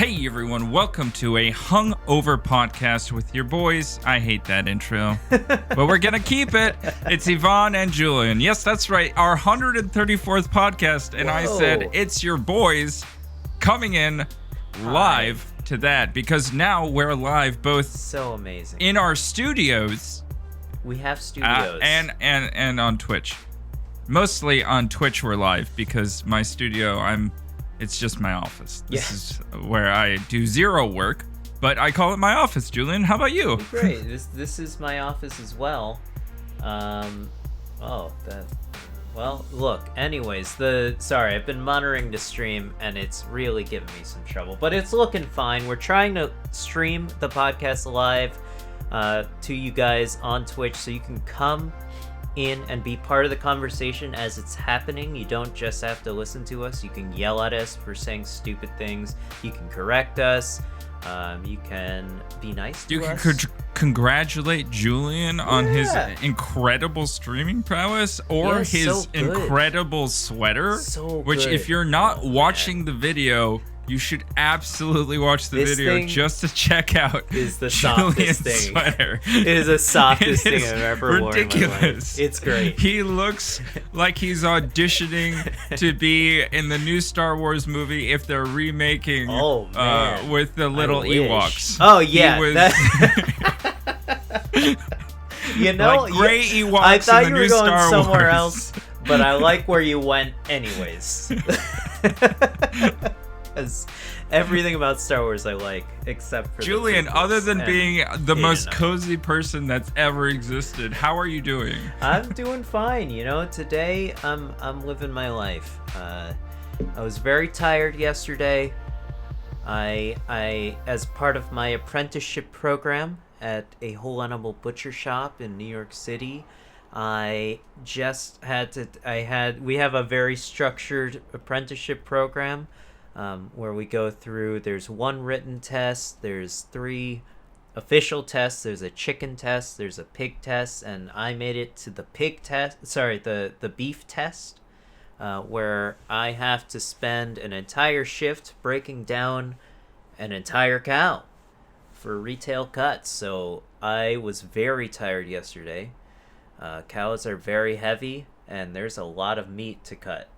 Hey everyone, welcome to a hungover podcast with your boys. I hate that intro, but we're gonna keep it. It's Yvonne and Julien. Yes, that's right, our 134th podcast, and I said it's your boys coming in live to that because now we're live both so amazing in our studios. We have studios and on Twitch. Mostly on Twitch we're live because my studio it's just my office. This is where I do zero work, but I call it my office. Julien, how about you? Great. This is my office as well. Well, look. Anyways, sorry, I've been monitoring the stream and it's really giving me some trouble, but it's looking fine. We're trying to stream the podcast live to you guys on Twitch, so you can come in and be part of the conversation as it's happening. You don't just have to listen to us. You can yell at us for saying stupid things. You can correct us. You can be nice to us. You can congratulate Julien on his incredible streaming prowess or his incredible sweater. Which, if you're not watching the video, you should absolutely watch the video just to check out is the Julien's softest thing. Sweater. It is the softest thing I've ever worn. Ridiculous. It's great. He looks like he's auditioning to be in the new Star Wars movie if they're remaking with the little Ewoks. Oh yeah. You know, like gray Ewoks. I thought you were going Star somewhere Wars. else, but I like where you went anyways. As everything about Star Wars I like, except for Julien. Other than being the most cozy person that's ever existed, how are you doing? I'm doing fine. You know, today I'm living my life. I was very tired yesterday. I as part of my apprenticeship program at a whole animal butcher shop in New York City, we have a very structured apprenticeship program. Where we go through, there's one written test, there's 3 official tests, there's a chicken test, there's a pig test, and I made it to the the beef test, where I have to spend an entire shift breaking down an entire cow for retail cuts. So I was very tired yesterday. Cows are very heavy, and there's a lot of meat to cut.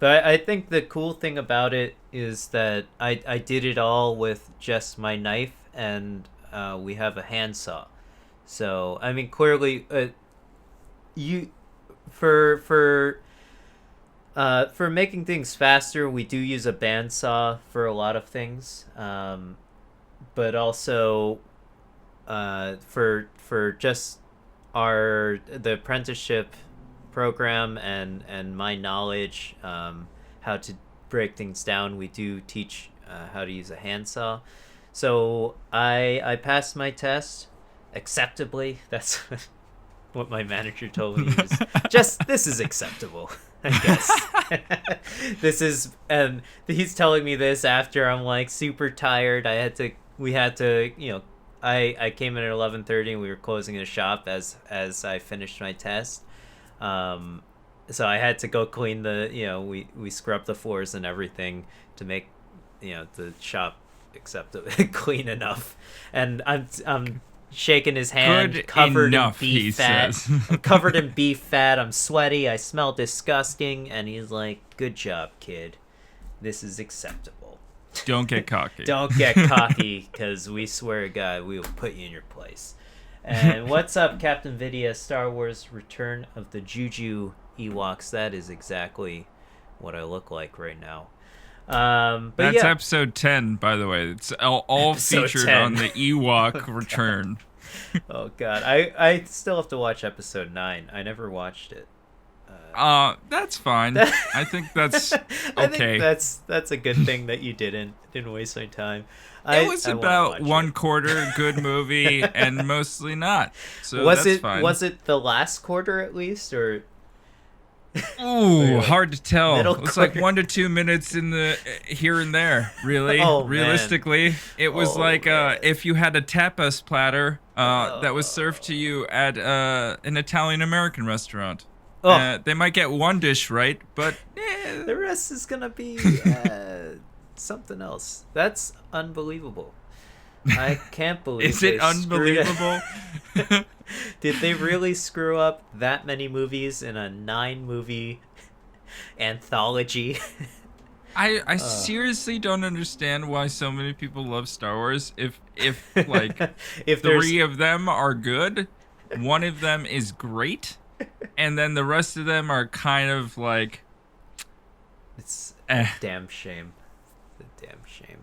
But I think the cool thing about it is that I did it all with just my knife, and we have a handsaw. So I mean, clearly, for making things faster, we do use a bandsaw for a lot of things. But also, for just the apprenticeship program and my knowledge how to break things down, we do teach how to use a handsaw. So I passed my test acceptably. That's what my manager told me. This is acceptable, I guess. And he's telling me this after I'm like super tired. We had to I came in at 11:30 and we were closing the shop as I finished my test. So I had to go clean we scrub the floors and everything to make the shop acceptable, clean enough. And I'm shaking his hand, covered in beef fat. I'm covered in beef fat. I'm sweaty. I smell disgusting. And he's like, "Good job, kid. This is acceptable. Don't get cocky. Don't get cocky, because we swear to God, we will put you in your place." And what's up, Captain Vidya? Star Wars Return of the Juju Ewoks. That is exactly what I look like right now. But that's episode 10, by the way. It's all featured 10. On the Ewok Return. Oh God, I still have to watch episode 9. I never watched it. That's fine. I think that's okay. I think that's a good thing that you didn't waste my time. It was about one quarter good movie and mostly not. So that's fine. Was it the last quarter at least, or? Ooh, hard to tell. It's quarter. like 1 to 2 minutes in the here and there. Really, realistically, it was if you had a tapas platter that was served to you at an Italian American restaurant. They might get one dish right, but the rest is gonna be something else. That's unbelievable. I can't believe Is it unbelievable? Did they really screw up that many movies in a 9-movie anthology? I seriously don't understand why so many people love Star Wars. If like If three of them are good, one of them is great, and then the rest of them are kind of like it's a damn shame. It's a damn shame.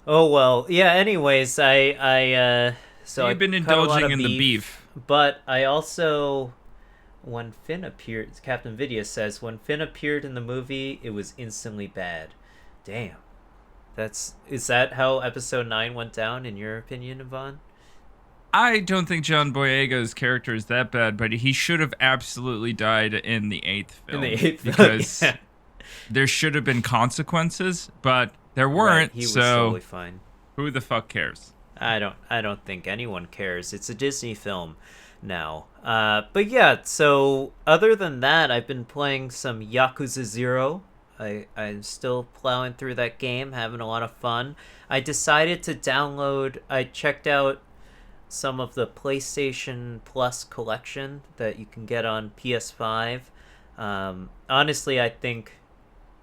Oh well, yeah. Anyways, so you've been I cut a lot indulging of in the beef. But I also, when Finn appeared, Captain Vidia says, when Finn appeared in the movie, it was instantly bad. Damn. Is that how episode 9 went down, in your opinion, Yvonne? I don't think John Boyega's character is that bad, but he should have absolutely died in the 8th film. In the 8th film, because yeah. there should have been consequences, but there weren't. Right, he was totally fine. Who the fuck cares? I don't think anyone cares. It's a Disney film now. But yeah, so other than that, I've been playing some Yakuza 0. I'm still plowing through that game, having a lot of fun. I decided to download, I checked out some of the PlayStation Plus collection that you can get on PS5. Honestly,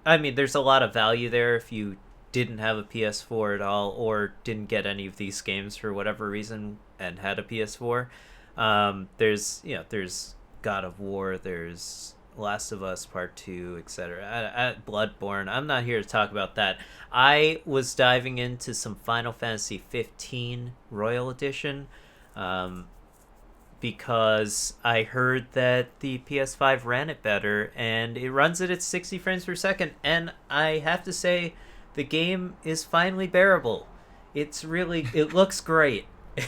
there's a lot of value there if you didn't have a PS4 at all or didn't get any of these games for whatever reason and had a PS4. There's God of War, there's Last of Us Part 2, etc. Bloodborne. I'm not here to talk about that. I was diving into some Final Fantasy 15 Royal Edition because I heard that the PS5 ran it better, and it runs it at 60 frames per second, and I have to say the game is finally bearable. It looks great.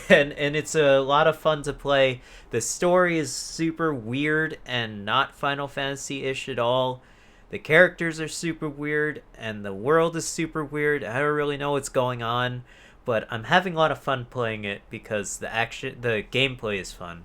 And it's a lot of fun to play. The story is super weird and not Final Fantasy-ish at all. The characters are super weird, and the world is super weird. I don't really know what's going on, but I'm having a lot of fun playing it because the gameplay is fun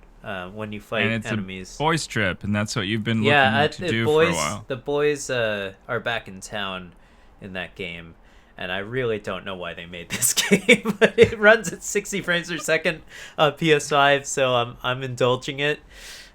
when you fight and it's enemies. A boys trip, and that's what you've been looking to do for a while. The boys are back in town in that game. And I really don't know why they made this game, but it runs at 60 frames per second on PS5, so I'm indulging it,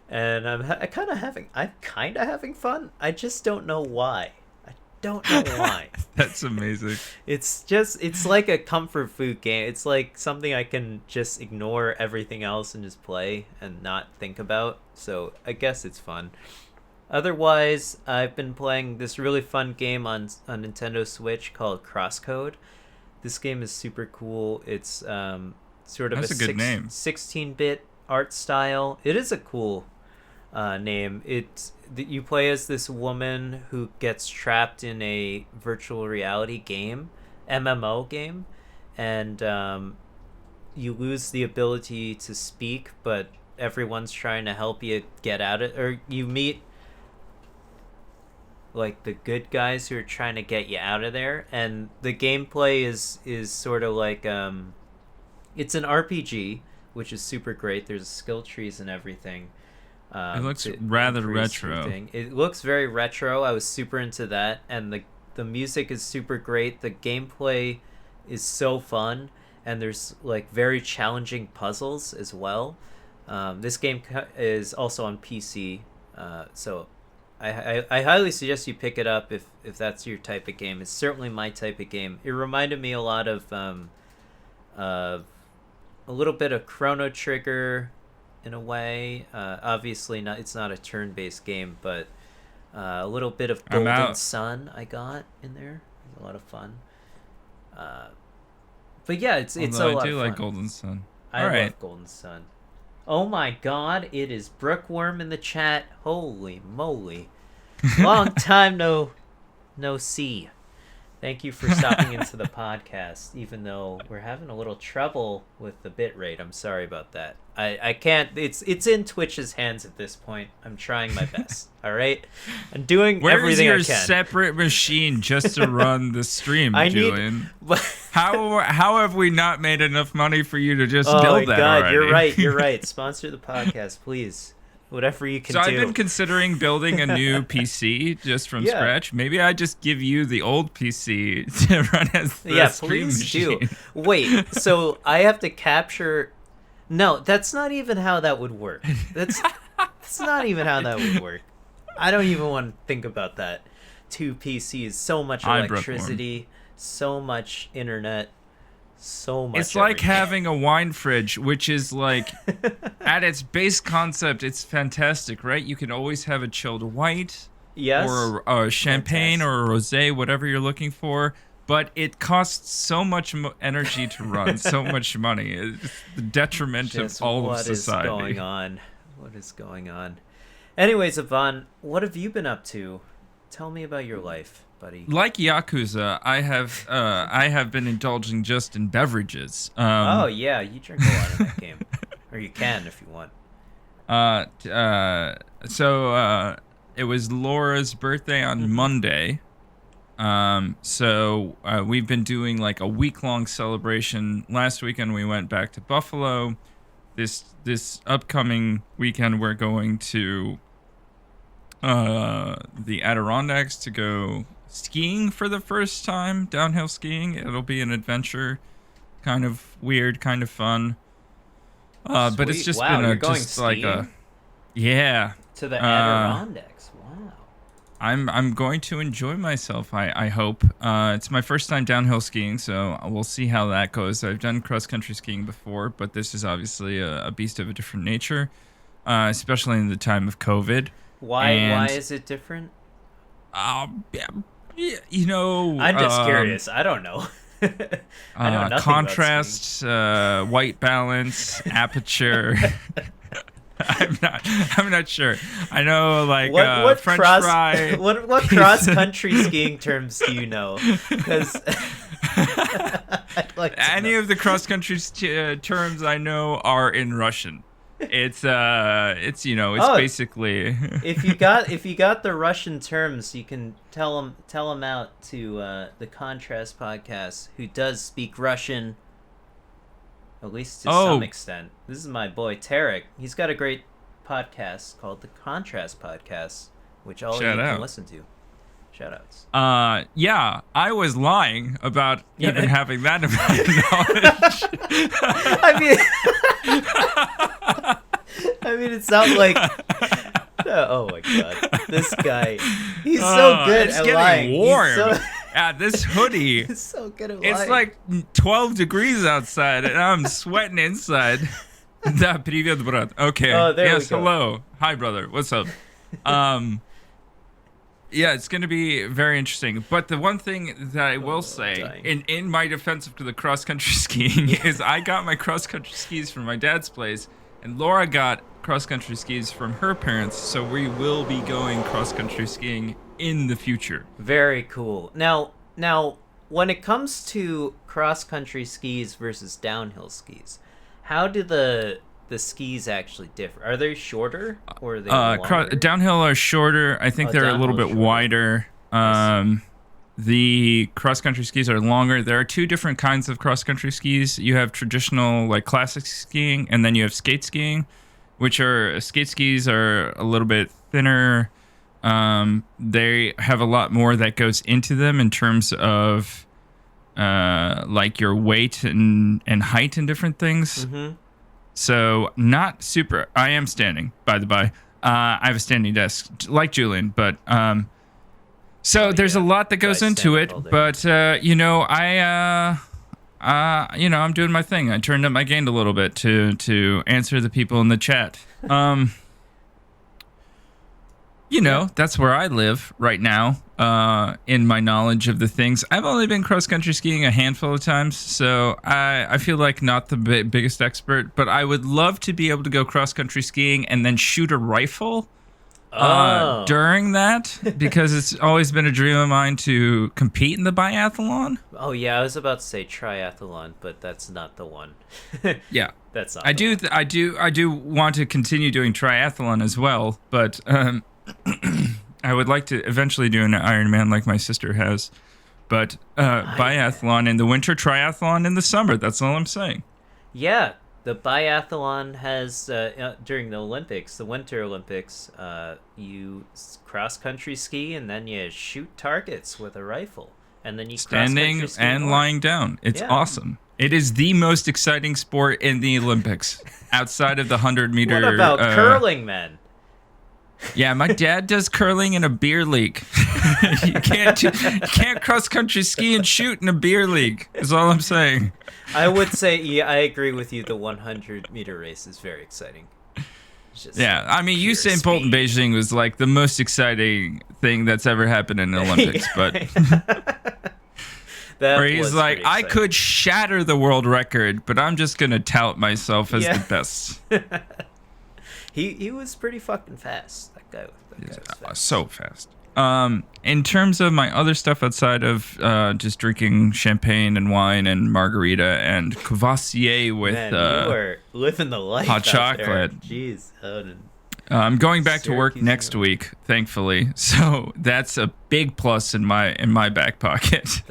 and I'm kind of having fun. I just don't know why. I don't know why. That's amazing. It's like a comfort food game. It's like something I can just ignore everything else and just play and not think about. So I guess it's fun. Otherwise, I've been playing this really fun game on Nintendo Switch called Crosscode. This game is super cool. It's sort of That's a good name. 16-bit art style. It is a cool name. You play as this woman who gets trapped in a virtual reality game, MMO game, and you lose the ability to speak, but everyone's trying to help you get out of it. Or you meet like the good guys who are trying to get you out of there, and the gameplay is sort of like it's an RPG, which is super great. There's skill trees and everything. It looks rather retro. It looks very retro. I was super into that, and the music is super great. The gameplay is so fun, and there's like very challenging puzzles as well. This game is also on PC, so I highly suggest you pick it up if that's your type of game. It's certainly my type of game. It reminded me a lot of a little bit of Chrono Trigger in a way. Obviously it's not a turn-based game, but a little bit of Golden Sun I got in there. It was a lot of fun. But yeah, it's a lot of fun. I do like Golden Sun. I love Golden Sun. Oh my god, it is Brookworm in the chat. Holy moly. Long time no see. Thank you for stopping into the podcast, even though we're having a little trouble with the bit rate. I'm sorry about that. I can't, it's in Twitch's hands at this point. I'm trying my best, all right? I'm doing everything I can. Where's your separate machine just to run the stream, Julien? How have we not made enough money for you to just build that already? You're right. Sponsor the podcast, please. whatever you can So do. I've been considering building a new PC just from scratch. Maybe I just give you the old PC to run as the stream please machine. do. Wait, so I have to capture... No, that's not even how that would work. That's not even how that would work. I don't even want to think about that. 2 PCs, so much electricity, so much internet, so much It's like everything. having a wine fridge, which is like, at its base concept, it's fantastic, right? You can always have a chilled white, or a champagne, or a rosé, whatever you're looking for. But it costs so much energy to run, so much money. It's the detriment of all of society. What is going on? Anyways, Yvonne, what have you been up to? Tell me about your life, buddy. Like Yakuza, I have been indulging just in beverages. Oh yeah, you drink a lot in that game, or you can if you want. So it was Laura's birthday on Monday. So we've been doing like a week-long celebration. Last weekend we went back to Buffalo. This upcoming weekend we're going to the Adirondacks to go skiing for the first time, downhill skiing. It'll be an adventure, kind of weird, kind of fun. But it's just been to the Adirondacks. Wow. I'm going to enjoy myself. I hope. It's my first time downhill skiing, so we'll see how that goes. I've done cross country skiing before, but this is obviously a beast of a different nature, especially in the time of COVID. Why is it different? You know, I'm just curious. I don't know. I know nothing contrast, white balance, aperture. I'm not sure. I know, like, what French fry. What cross country skiing terms do you know? Because any of the cross country terms I know are in Russian. It's basically. if you got the Russian terms, you can tell them out to the Contrast podcast, who does speak Russian, at least to some extent. This is my boy Tarek. He's got a great podcast called the Contrast Podcast, which all of you can listen to. Shoutouts. Yeah, I was lying about even having that amount of knowledge. I mean, it's not like. Oh my god, this guy. He's so good at lying. It's getting warm. This hoodie. He's so good at lying. It's like 12 degrees outside, and I'm sweating inside. Да, привет, брат. Okay. Oh, there yes, we go. Hello. Hi, brother. What's up? Yeah, it's going to be very interesting. But the one thing that I will say, in my defense of the cross-country skiing, is I got my cross-country skis from my dad's place, and Laura got cross-country skis from her parents, so we will be going cross-country skiing in the future. Very cool. Now, when it comes to cross-country skis versus downhill skis, how do the skis actually differ? Are they shorter or are they longer? Downhill are shorter. I think they're a little bit wider. The cross-country skis are longer. There are two different kinds of cross-country skis. You have traditional, like, classic skiing, and then you have skate skiing, which are skate skis are a little bit thinner. They have a lot more that goes into them in terms of like your weight and height and different things. Mm-hmm. So not super. I am standing, by the by. I have a standing desk like Julien, but so there's a lot that goes into it. But I'm doing my thing. I turned up my gain a little bit to answer the people in the chat. That's where I live right now, in my knowledge of the things. I've only been cross-country skiing a handful of times, so I feel like not the biggest expert, but I would love to be able to go cross-country skiing and then shoot a rifle during that, because it's always been a dream of mine to compete in the biathlon. Oh, yeah, I was about to say triathlon, but that's not the one. Yeah. That's not I do want to continue doing triathlon as well, but I would like to eventually do an Ironman like my sister has. But biathlon in the winter, triathlon in the summer. That's all I'm saying. Yeah, The biathlon has during the Olympics, the Winter Olympics, you cross-country ski and then you shoot targets with a rifle, and then you standing cross-country ski and more. lying down. It's awesome. It is the most exciting sport in the Olympics outside of the 100-meter. What about curling, man? Yeah, my dad does curling in a beer league. you can't cross-country ski and shoot in a beer league, is all I'm saying. I would say, yeah, I agree with you. The 100-meter race is very exciting. Yeah, I mean, Usain Bolt in Beijing was like the most exciting thing that's ever happened in the Olympics, but where he's like, I could shatter the world record, but I'm just gonna tout myself as the best. He was pretty fucking fast. That guy was fast. So fast. In terms of my other stuff outside of just drinking champagne and wine and margarita and Courvoisier with Man, you were living the life hot chocolate. Jeez. I'm going back to work next week, thankfully. So that's a big plus in my back pocket.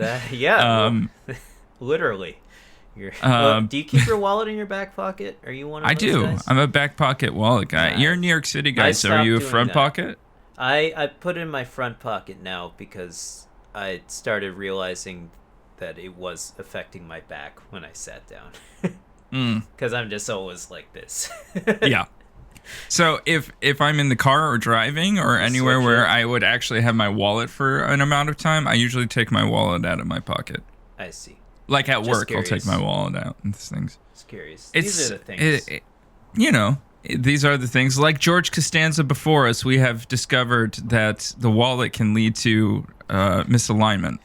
Literally. Do you keep your wallet in your back pocket? Are you one of those guys? I'm a back pocket wallet guy. You're a New York City guy, so are you a front pocket? I put in my front pocket now because I started realizing that it was affecting my back when I sat down. Because I'm just always like this. Yeah. So if I'm in the car or driving or anywhere where I would actually have my wallet for an amount of time, I usually take my wallet out of my pocket. I see. Like at work, I'll take my wallet out and things. Just curious. These are the things. These are the things. Like George Costanza before us, we have discovered that the wallet can lead to misalignment.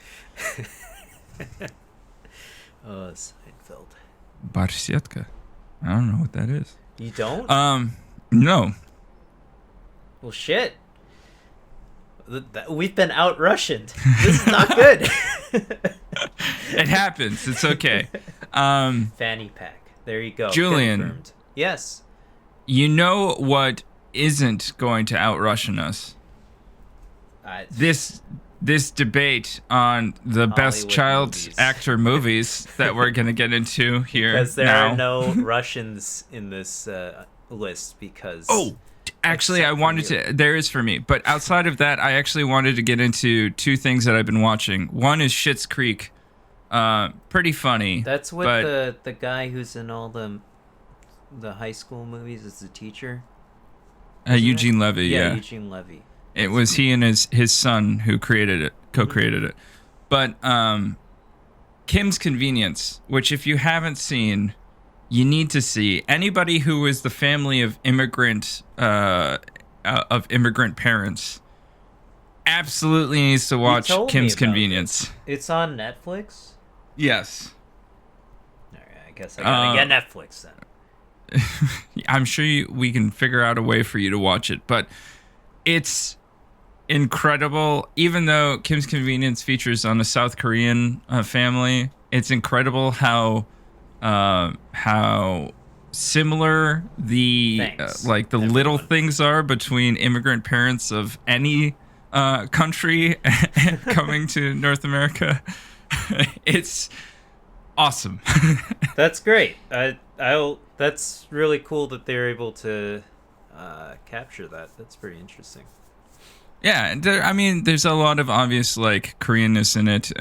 Oh, Seinfeld. Barsietka. I don't know what that is. You don't? No. Well, shit. We've been out-Russianed. This is not good. It happens. It's okay. Fanny pack. There you go. Julien. Confirmed. Yes. You know what isn't going to out-Russian us? This debate on the best child actor movies that we're going to get into here. Because there are no Russians in this list because... Oh, actually, I wanted to... There is for me. But outside of that, I actually wanted to get into two things that I've been watching. One is Schitt's Creek. Pretty funny. That's with the guy who's in all the high school movies as the teacher. Eugene Levy, yeah. Eugene Levy. It was he and his son who co-created it. But Kim's Convenience, which if you haven't seen, you need to see. Anybody who is the family of immigrant parents absolutely needs to watch Kim's Convenience. It's on Netflix? Yes. All right, I guess I gotta get Netflix then. I'm sure we can figure out a way for you to watch it, but it's incredible. Even though Kim's Convenience features on a South Korean family, it's incredible how similar the little things are between immigrant parents of any country coming to North America. It's awesome. That's great. That's really cool that they're able to capture that. That's pretty interesting. Yeah, there's a lot of obvious Koreanness in it.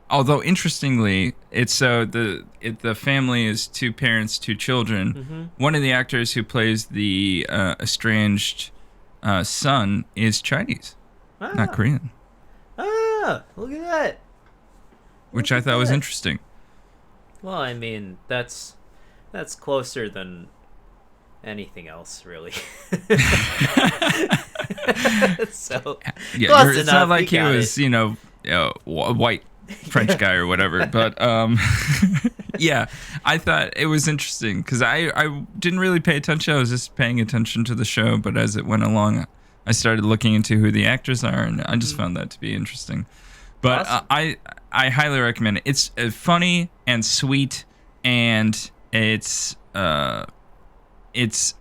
Although interestingly, it's the family is two parents, two children. Mm-hmm. One of the actors who plays the estranged son is Chinese, not Korean. Look at that. Which I thought was interesting. Well, that's closer than anything else, really. So yeah, it's not like he was, a white French guy or whatever. But yeah, I thought it was interesting because I didn't really pay attention. I was just paying attention to the show, but as it went along, I started looking into who the actors are, and I just found that to be interesting. But awesome. I highly recommend it. It's funny and sweet, and it's a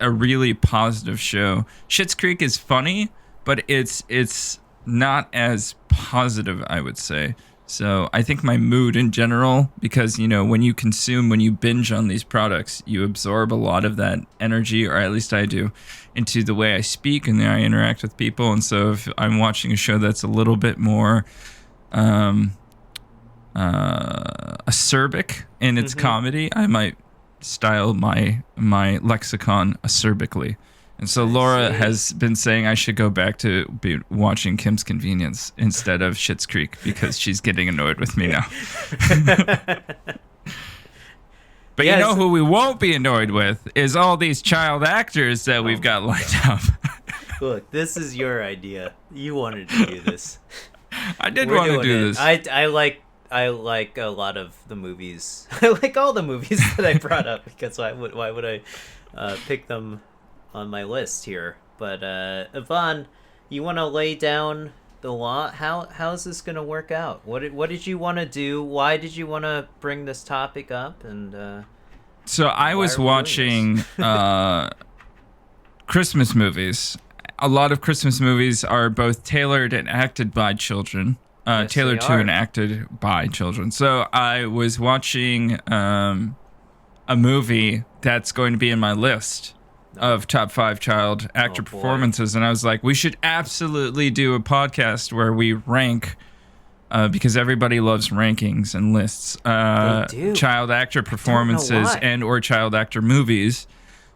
really positive show. Schitt's Creek is funny, but it's not as positive, I would say. So I think my mood in general, because, when you binge on these products, you absorb a lot of that energy, or at least I do, into the way I speak and the way I interact with people. And so if I'm watching a show that's a little bit more acerbic in its comedy, I might style my lexicon acerbically. And so Laura has been saying I should go back to be watching Kim's Convenience instead of Schitt's Creek because she's getting annoyed with me now. But you know who we won't be annoyed with is all these child actors that we've got lined up. Look, this is your idea. You wanted to do this. I did want to do this. I like a lot of the movies. I like all the movies that I brought up because why would I pick them on my list here? But Yvonne, you want to lay down the law? How's this gonna work out? What did you want to do? Why did you want to bring this topic up? And so I was watching Christmas movies. A lot of Christmas movies are both tailored and acted by children. Yes, Tailored to and acted by children. So I was watching a movie that's going to be in my list of top 5 child actor performances, and I was like, we should absolutely do a podcast where we rank, because everybody loves rankings and lists, child actor performances and or child actor movies.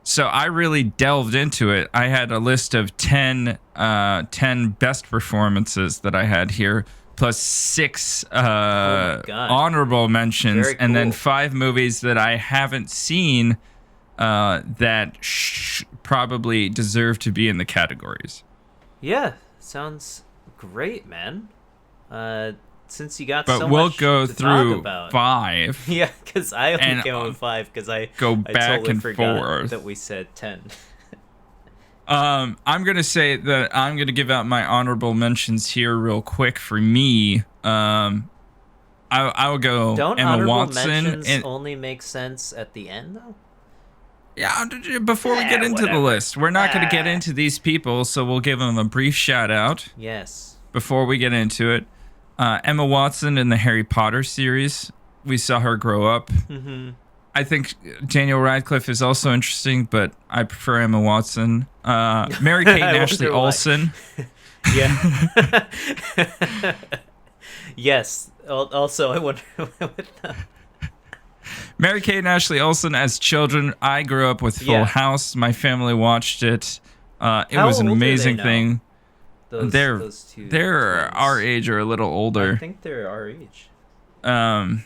So I really delved into it. I had a list of 10 best performances that I had here, plus 6 honorable mentions, and then 5 movies that I haven't seen that probably deserve to be in the categories. Yeah, sounds great, man. Since you got but so we'll much go to through talk about. 5. Yeah, because I only came with 5 because I totally forgot that we said 10. I'm gonna say that I'm gonna give out my honorable mentions here real quick. For me, I will go. Don't Emma honorable Watson mentions only make sense at the end though? Yeah, before we get into the list, we're not going to get into these people, so we'll give them a brief shout out. Yes. Before we get into it, Emma Watson in the Harry Potter series, we saw her grow up. Mm-hmm. I think Daniel Radcliffe is also interesting, but I prefer Emma Watson. Mary-Kate and Ashley Olsen. Yeah. Yes. Also, I wonder what Mary-Kate and Ashley Olsen as children. I grew up with Full House. My family watched it. It was an amazing thing. Those two they're our age or a little older. I think they're our age. And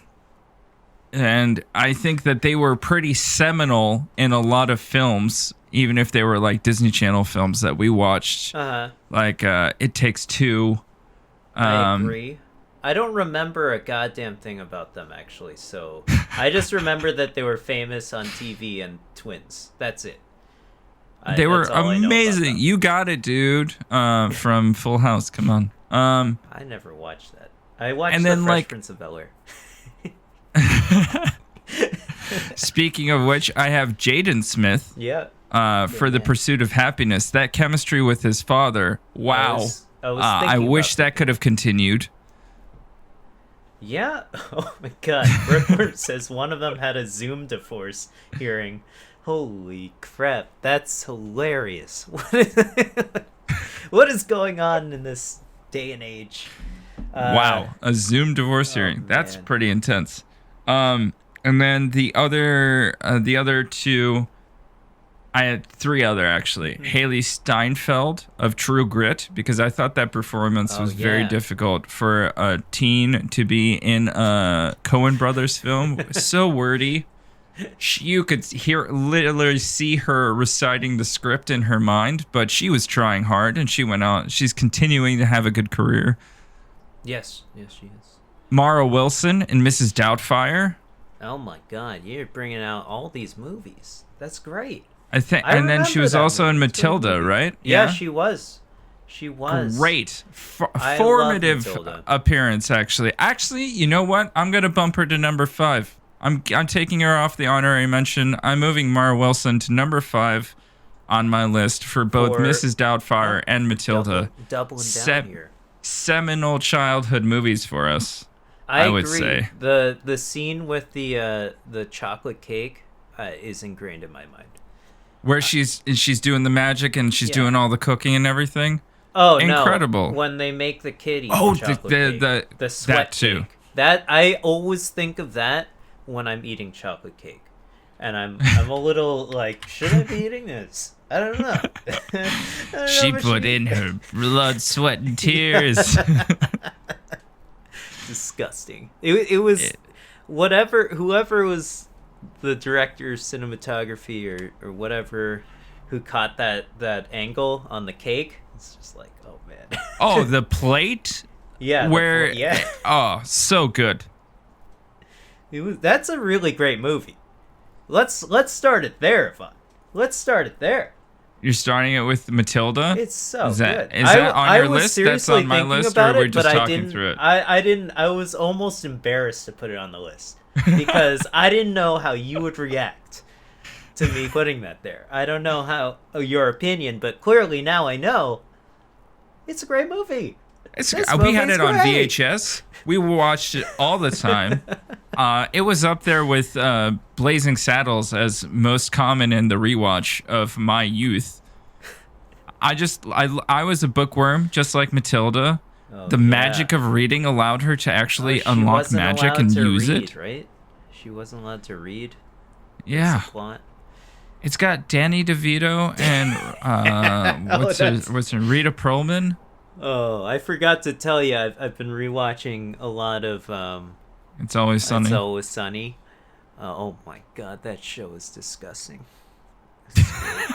I think that they were pretty seminal in a lot of films, even if they were like Disney Channel films that we watched. Like It Takes Two. I agree. I don't remember a goddamn thing about them, actually, so I just remember that they were famous on TV and twins. That's it. They were amazing. You got it, dude. From Full House. Come on. I never watched that. I watched The Fresh Prince of Bel-Air. Speaking of which, I have Jaden Smith. Yeah. For The Pursuit of Happiness. That chemistry with his father. Wow. I wish that could have continued. Yeah. Oh my God. Brooklyn says one of them had a Zoom divorce hearing. Holy crap. That's hilarious. What is going on in this day and age? Wow. A Zoom divorce hearing. That's pretty intense. And then the other two, I had 3 other actually. Haley Steinfeld of True Grit, because I thought that performance was very difficult for a teen to be in a Coen Brothers film. So wordy. You could literally see her reciting the script in her mind, but she was trying hard and she went out. She's continuing to have a good career. Yes, she is. Mara Wilson in Mrs. Doubtfire. Oh my God, you're bringing out all these movies. That's great. I think, and then she was also in Matilda, right? Yeah, she was. She was great, formative appearance. Actually, you know what? I'm gonna bump her to number 5. I'm taking her off the honorary mention. I'm moving Mara Wilson to number 5 on my list for both Mrs. Doubtfire and Matilda. Doubling down here. Seminal childhood movies for us. I would agree. say. The scene with the chocolate cake is ingrained in my mind. Where she's doing the magic and she's doing all the cooking and everything. Oh Incredible. no! When they make the kitty the cake, the sweat that too. cake. That I always think of that when I'm eating chocolate cake, and I'm a little like, should I be eating this? I don't know. She put in her blood, sweat, and tears. Disgusting. It was whoever was the director of cinematography or whatever who caught that angle on the cake. It's just like, oh man. Oh, the plate? Yeah. Where yeah. Oh, so good. That's a really great movie. Let's start it there, Yvonne. Let's start it there. You're starting it with Matilda? It's so good. Is that on your was list? That's on my list, or we're just talking through it? I didn't. I was almost embarrassed to put it on the list because I didn't know how you would react to me putting that there. I don't know how your opinion, but clearly now I know. It's a great movie. We had it on VHS. We watched it all the time. It was up there with Blazing Saddles as most common in the rewatch of my youth. I was a bookworm, just like Matilda. The magic of reading allowed her to actually unlock magic and use it. Right? She wasn't allowed to read. Yeah. Plot. It's got Danny DeVito and what's her Rita Perlman. Oh, I forgot to tell you. I've been rewatching a lot of. It's Always Sunny. It's Always Sunny. Oh my god, that show is disgusting.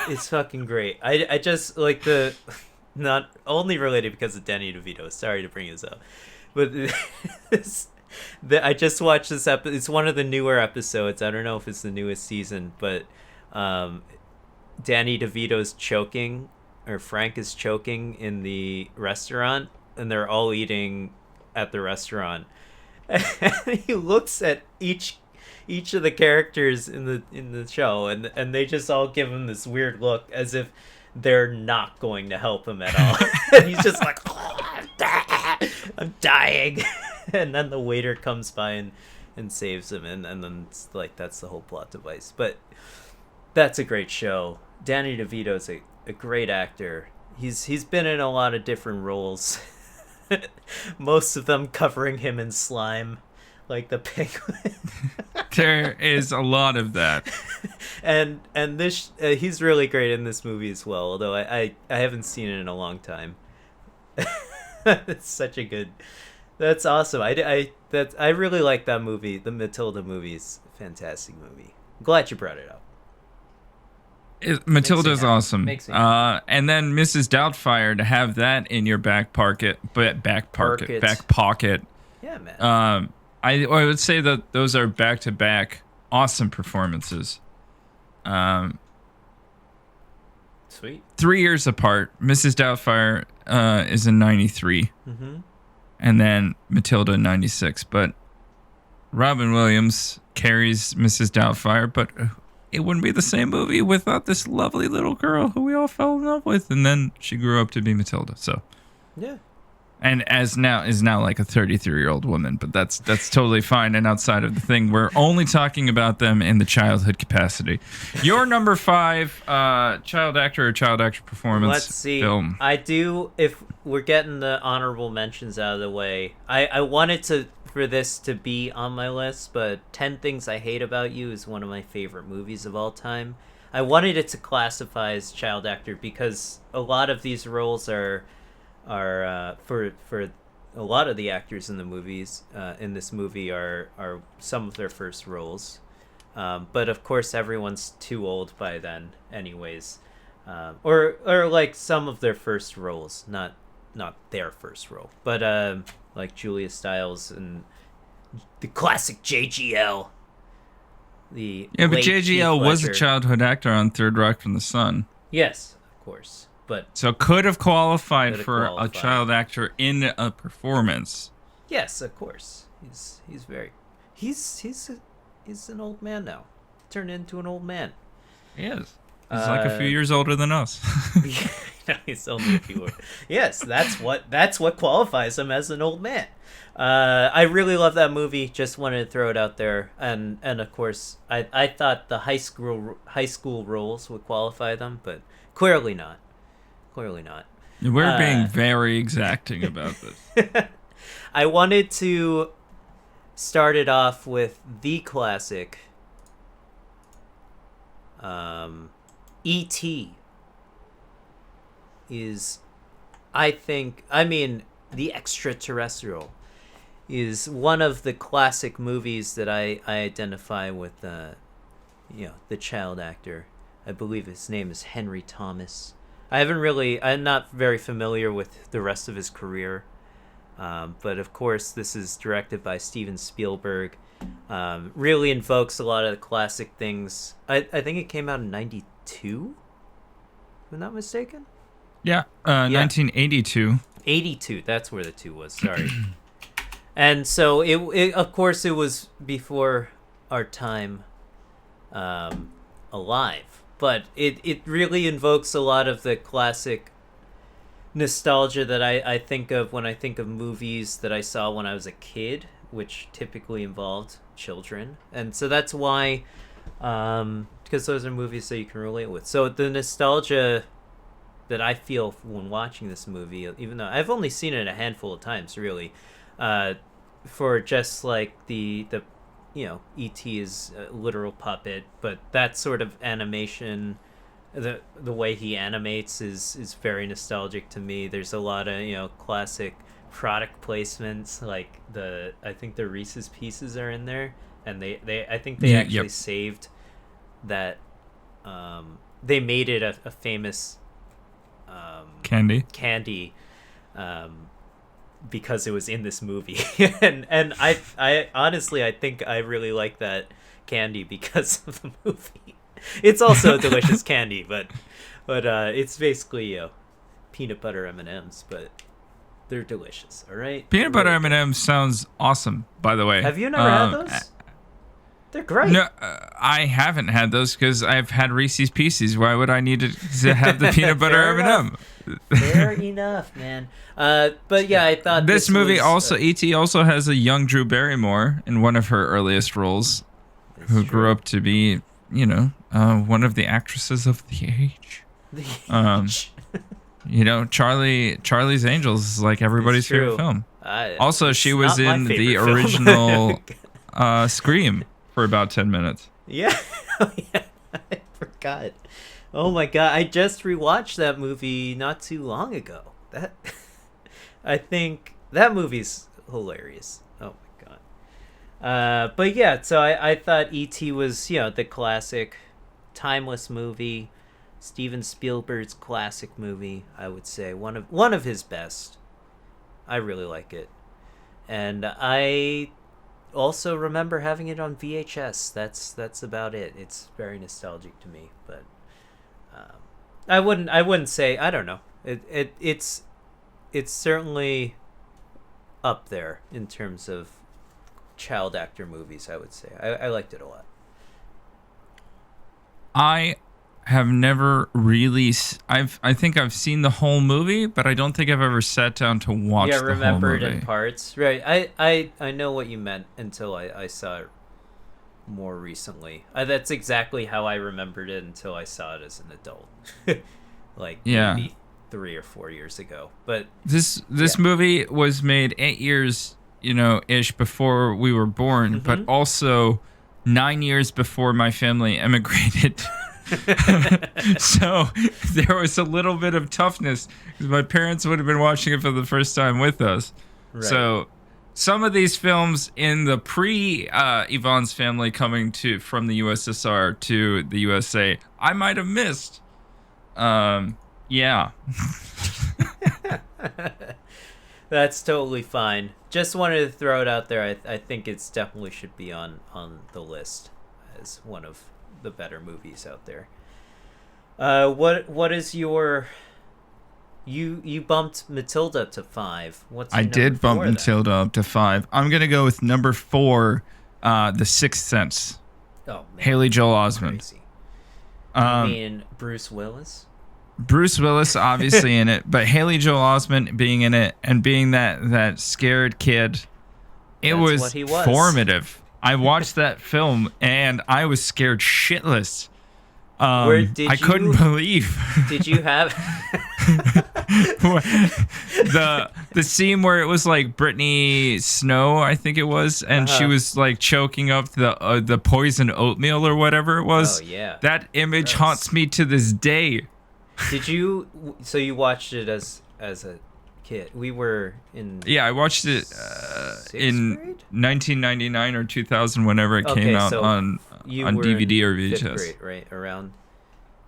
It's fucking great. I just like not only related because of Danny DeVito. Sorry to bring this up, but I just watched this episode. It's one of the newer episodes. I don't know if it's the newest season, but Danny DeVito's choking. Or Frank is choking in the restaurant, and they're all eating at the restaurant. And he looks at each of the characters in the show, and they just all give him this weird look, as if they're not going to help him at all. And he's just like, oh, I'm dying. And then the waiter comes by and saves him, and then it's like that's the whole plot device. But that's a great show. Danny DeVito's a great actor. He's been in a lot of different roles. Most of them covering him in slime, like the penguin. There is a lot of that. And this he's really great in this movie as well. Although I haven't seen it in a long time. It's such a good. That's awesome. I really like that movie. The Matilda movie is a fantastic movie. I'm glad you brought it up. Matilda's awesome. And then Mrs. Doubtfire, to have that in your back pocket. Yeah, man. I would say that those are back-to-back awesome performances. Sweet. 3 years apart. Mrs. Doubtfire is in 93. Mm-hmm. And then Matilda in 96. But Robin Williams carries Mrs. Doubtfire, but it wouldn't be the same movie without this lovely little girl who we all fell in love with, and then she grew up to be Matilda. So, yeah, and is now like a 33-year-old woman, but that's totally fine. And outside of the thing, we're only talking about them in the childhood capacity. Your number 5, child actor or child actor performance. Let's see. Film. I do. If we're getting the honorable mentions out of the way, I wanted for this to be on my list, but 10 Things I Hate About You is one of my favorite movies of all time. I wanted it to classify as child actor because a lot of these roles are for a lot of the actors in the movies in this movie are some of their first roles, but of course everyone's too old by then anyways, or like some of their first roles, not their first role, but like Julia Stiles and the classic JGL. But JGL was a childhood actor on Third Rock from the Sun. Yes, of course, but so could have qualified for a child actor in a performance. Yes, of course. He's an old man now. Turned into an old man. He is. He's like a few years older than us. He's only a few. Yes, that's what qualifies him as an old man. I really love that movie. Just wanted to throw it out there, and of course, I thought the high school roles would qualify them, but clearly not. Clearly not. We're being very exacting about this. I wanted to start it off with the classic E.T. is, The Extraterrestrial is one of the classic movies that I identify with, the child actor. I believe his name is Henry Thomas. I'm not very familiar with the rest of his career. But of course, this is directed by Steven Spielberg. Really invokes a lot of the classic things. I think it came out in 92, if I'm not mistaken. Yeah, 1982. 82, that's where the 2 was, sorry. And so, it of course, it was before our time alive. But it really invokes a lot of the classic nostalgia that I think of when I think of movies that I saw when I was a kid, which typically involved children. And so that's why, because those are movies that you can relate with. So the nostalgia that I feel when watching this movie, even though I've only seen it a handful of times, really, for just like the E.T. is a literal puppet, but that sort of animation, the way he animates is very nostalgic to me. There's a lot of classic product placements, like I think the Reese's Pieces are in there, and I think they actually saved that. They made it a famous candy because it was in this movie. and I honestly, I think I really like that candy because of the movie. It's also a delicious candy, but it's basically peanut butter M&Ms, but they're delicious. All right, peanut butter M&Ms sounds awesome, by the way. Have you never had those? They're great. No, I haven't had those because I've had Reese's Pieces. Why would I need to have the peanut butter M&M? Fair enough, man. But yeah, I thought this movie also E.T. also has a young Drew Barrymore in one of her earliest roles, who grew up to be, one of the actresses of the age. Charlie's Angels is like everybody's favorite film. Also, she was in the original Scream for about 10 minutes. Yeah. Yeah, I forgot. Oh my god, I just rewatched that movie not too long ago. I think that movie's hilarious. Oh my god. But yeah, so I thought E.T. was, the classic, timeless movie. Steven Spielberg's classic movie, I would say. One of his best. I really like it. And I also remember having it on VHS. That's about it. It's very nostalgic to me, but I wouldn't say, I don't know. It's certainly up there in terms of child actor movies, I would say. I liked it a lot. I have never really I think I've seen the whole movie, but I don't think I've ever sat down to watch the whole movie. Yeah, remembered in parts. Right. I know what you meant until I saw it more recently. That's exactly how I remembered it until I saw it as an adult. Maybe 3 or 4 years ago. But this movie was made 8 years, ish before we were born, but also 9 years before my family emigrated. So there was a little bit of toughness because my parents would have been watching it for the first time with us. Right. So some of these films in the Yvonne's family coming from the USSR to the USA, I might have missed. Yeah. That's totally fine. Just wanted to throw it out there. I think it's definitely should be on the list as one of the better movies out there. What is your... You bumped Matilda to 5. What's your I did bump Matilda up to 5. I'm gonna go with number 4, The Sixth Sense. Oh man, Haley Joel Osment. I mean Bruce Willis. Bruce Willis obviously in it, but Haley Joel Osment being in it and being that scared kid, it That's was what he was. formative. I watched that film and I was scared shitless. I couldn't believe. Did you have the scene where it was like Brittany Snow, I think it was, and she was like choking up the poison oatmeal or whatever it was. Oh yeah. That image haunts me to this day. Did you? So you watched it as a kid? We were in. Yeah, I watched it in grade? 1999 or 2000, whenever it came out so on you were DVD or in VHS. fifth grade, right? Around.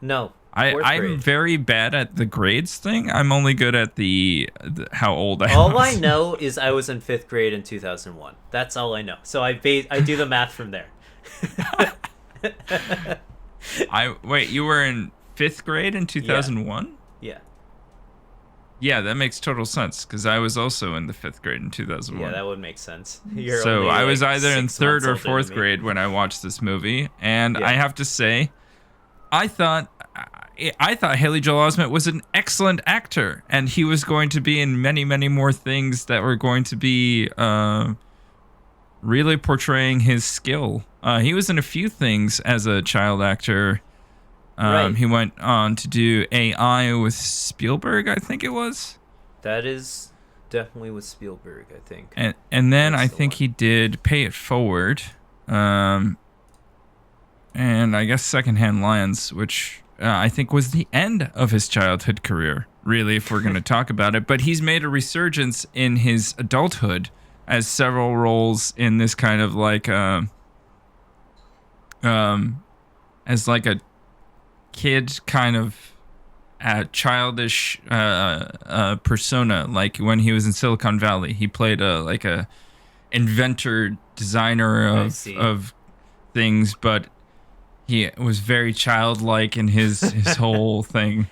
No. I'm grade. very bad at the grades thing. I'm only good at the how old I am. All I know is I was in 5th grade in 2001. That's all I know. So I do the math from there. Wait, you were in 5th grade in 2001? Yeah. Yeah, that makes total sense because I was also in the 5th grade in 2001. Yeah, that would make sense. So I was either in 3rd or 4th grade. grade when I watched this movie, and Yeah. I have to say, I thought Haley Joel Osment was an excellent actor, and he was going to be in many, many more things that were going to be really portraying his skill. He was in a few things as a child actor. Right. He went on to do AI with Spielberg, I think it was. That is definitely with Spielberg, I think. And then That's I the think one. he did Pay It Forward. And I guess Secondhand Lions, which I think was the end of his childhood career, really, if we're going to talk about it. But he's made a resurgence in his adulthood as several roles in this kind of like, as like a kid kind of childish persona. Like when he was in Silicon Valley, he played a inventor, designer of things, but he was very childlike in his whole thing.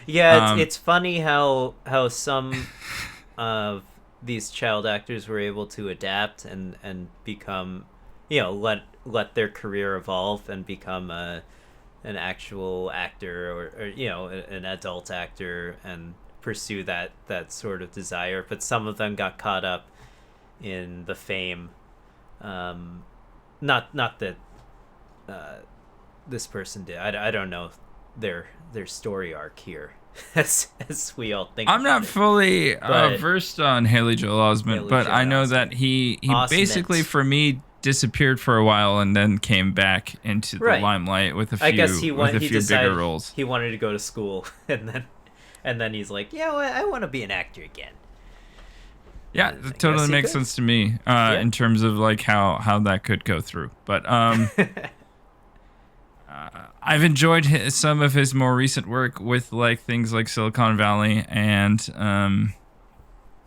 Yeah, it's funny how some of these child actors were able to adapt and become, let their career evolve and become an actual actor or an adult actor and pursue that sort of desire. But some of them got caught up in the fame. Not that this person did. I don't know their story arc here, as we all think. I'm not fully versed on Haley Joel Osment, but I know that he basically, for me, disappeared for a while and then came back into the limelight with a few, bigger roles. He wanted to go to school, and then he's like, I want to be an actor again. Yeah, it totally makes sense to me in terms of like how that could go through. But I've enjoyed some of his more recent work with like things like Silicon Valley, and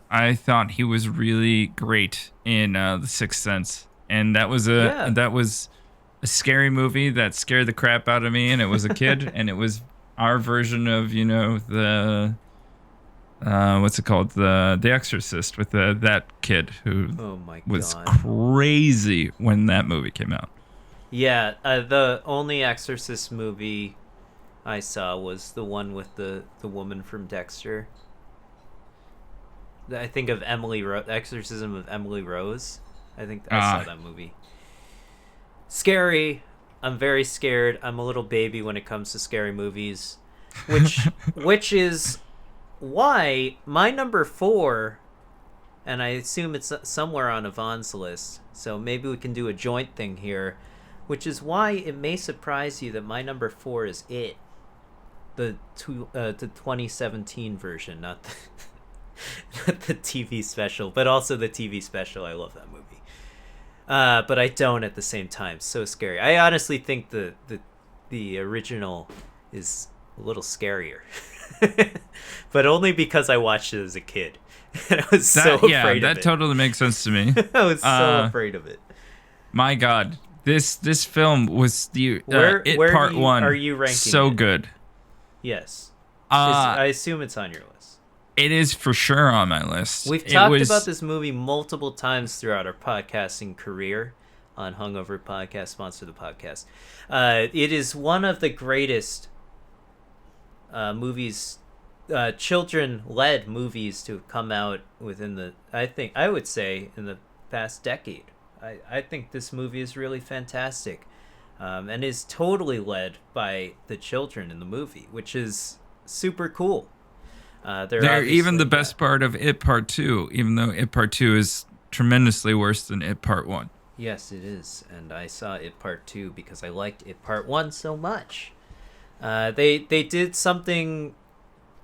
I thought he was really great in The Sixth Sense, and that was a scary movie that scared the crap out of me, and it was a kid, and it was our version of the what's it called, the Exorcist with that kid who was crazy when that movie came out. Yeah, the only Exorcist movie I saw was the one with the woman from Dexter. I think of Exorcism of Emily Rose. I think I saw that movie. Scary. I'm very scared. I'm a little baby when it comes to scary movies, which is why my number 4, and I assume it's somewhere on Yvonne's list, so maybe we can do a joint thing here, which is why it may surprise you that my number 4 is It, the 2017 version, not the TV special, but also the TV special. I love that movie, but I don't at the same time. So scary. I honestly think the original is a little scarier, but only because I watched it as a kid, and I was so afraid of it. That totally makes sense to me. I was so afraid of it. My God. This film was the where Part 1. Are you ranking so it? good? Yes. I assume it's on your list. It is for sure on my list. We've talked about this movie multiple times throughout our podcasting career on Hungover Podcast, sponsor the podcast. It is one of the greatest movies, children-led movies to come out within I would say in the past decade. I think this movie is really fantastic, and is totally led by the children in the movie, which is super cool. They're even the best part of It Part 2, even though It Part 2 is tremendously worse than It Part 1. Yes, it is, and I saw It Part 2 because I liked It Part 1 so much. They did something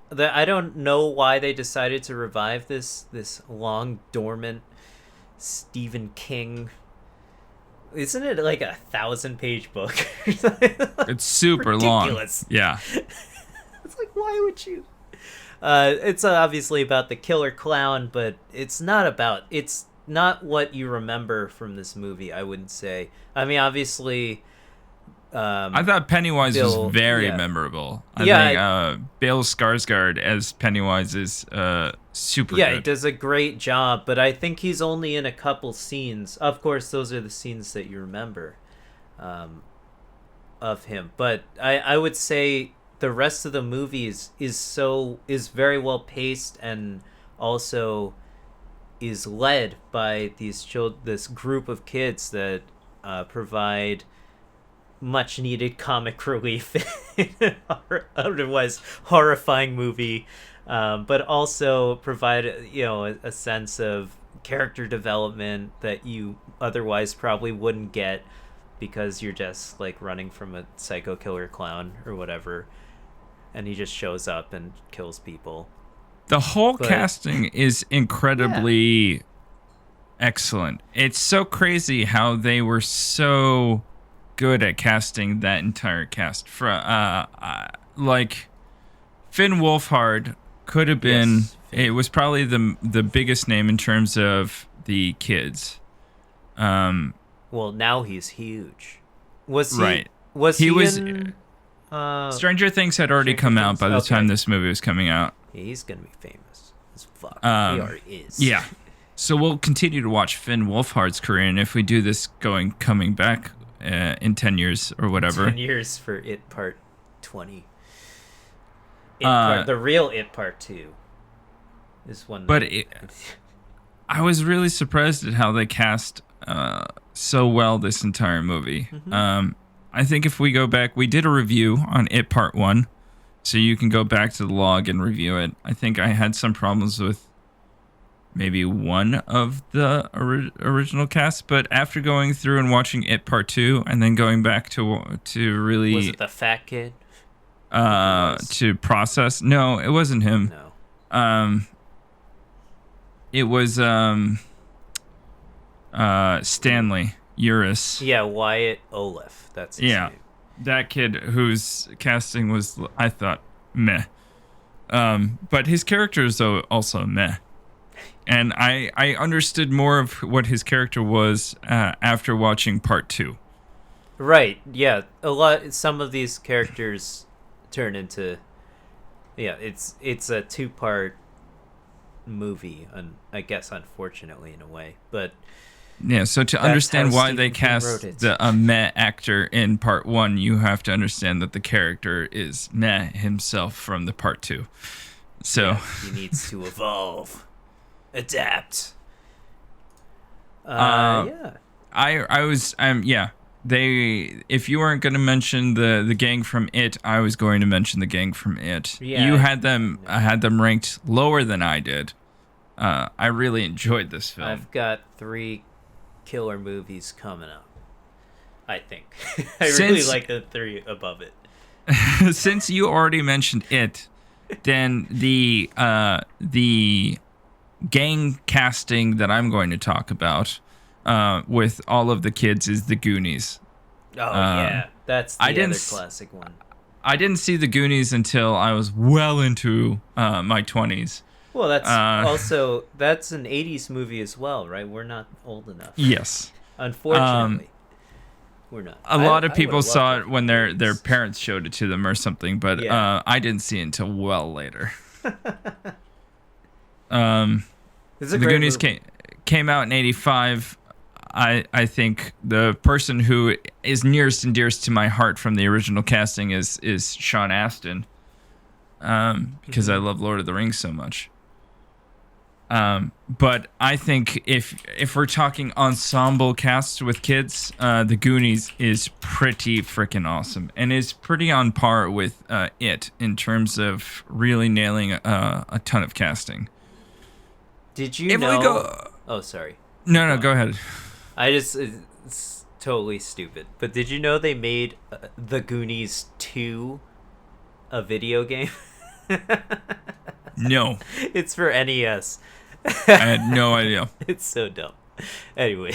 that I don't know why they decided to revive this long dormant Stephen King. Isn't it like a 1,000-page book? It's super ridiculous. Long. Yeah. It's like, why would you? It's obviously about the killer clown, but it's not what you remember from this movie, I wouldn't say. I mean, obviously, I thought Pennywise was very memorable. I think Bill Skarsgård as Pennywise is super good. Yeah, he does a great job, but I think he's only in a couple scenes. Of course, those are the scenes that you remember of him. But I would say the rest of the movie is very well paced, and also is led by this group of kids that provide much needed comic relief in an otherwise horrifying movie, but also provide a sense of character development that you otherwise probably wouldn't get because you're just like running from a psycho killer clown or whatever, and he just shows up and kills people. The whole casting is incredibly excellent. It's so crazy how they were so good at casting that entire cast. Like Finn Wolfhard could have been. Yes, it was probably the biggest name in terms of the kids. Well, now he's huge. Was he? Right. Was he in, Stranger Things had already come out by the time this movie was coming out. Yeah, he's gonna be famous as fuck. He already is. Yeah. So we'll continue to watch Finn Wolfhard's career, and if we do this coming back in 10 years or whatever. 10 years for It Part 20. The real It Part 2 is one. But I was really surprised at how they cast so well this entire movie. Mm-hmm. I think if we go back, we did a review on It Part 1, so you can go back to the log and review it. I think I had some problems with maybe one of the original cast, but after going through and watching It Part 2 and then going back to really... Was it the fat kid? To process... No, it wasn't him. No. It was Stanley Uris. Yeah, Wyatt Oleff. That's his name. That kid whose casting was, I thought, meh. But his character is also meh. And I understood more of what his character was after watching Part 2. Right, yeah. Some of these characters turn into... Yeah, it's a 2-part movie, I guess, unfortunately, in a way. But... Yeah, so to understand why they cast a meh actor in Part 1, you have to understand that the character is meh himself from the Part 2. So he needs to evolve. Adapt. If you weren't going to mention the gang from It, I was going to mention the gang from It. Yeah, you had them ranked lower than I did. I really enjoyed this film. I've got 3 killer movies coming up, I think. I really like the 3 above it. Since you already mentioned It, then the gang casting that I'm going to talk about with all of the kids is The Goonies. Oh, yeah. That's the other classic one. I didn't see The Goonies until I was well into my 20s. Well, that's that's an 80s movie as well, right? We're not old enough. Yes. Unfortunately. We're not. A lot of people saw it when their parents showed it to them or something, but I didn't see it until well later. The Goonies came out in 85. I think the person who is nearest and dearest to my heart from the original casting is Sean Astin. because I love Lord of the Rings so much. But I think if we're talking ensemble casts with kids, The Goonies is pretty freaking awesome and is pretty on par with It in terms of really nailing a ton of casting. Did you know? We go, oh, sorry. No, go ahead. It's totally stupid. But did you know they made The Goonies 2 a video game? No. It's for NES. I had no idea. It's so dumb. Anyway,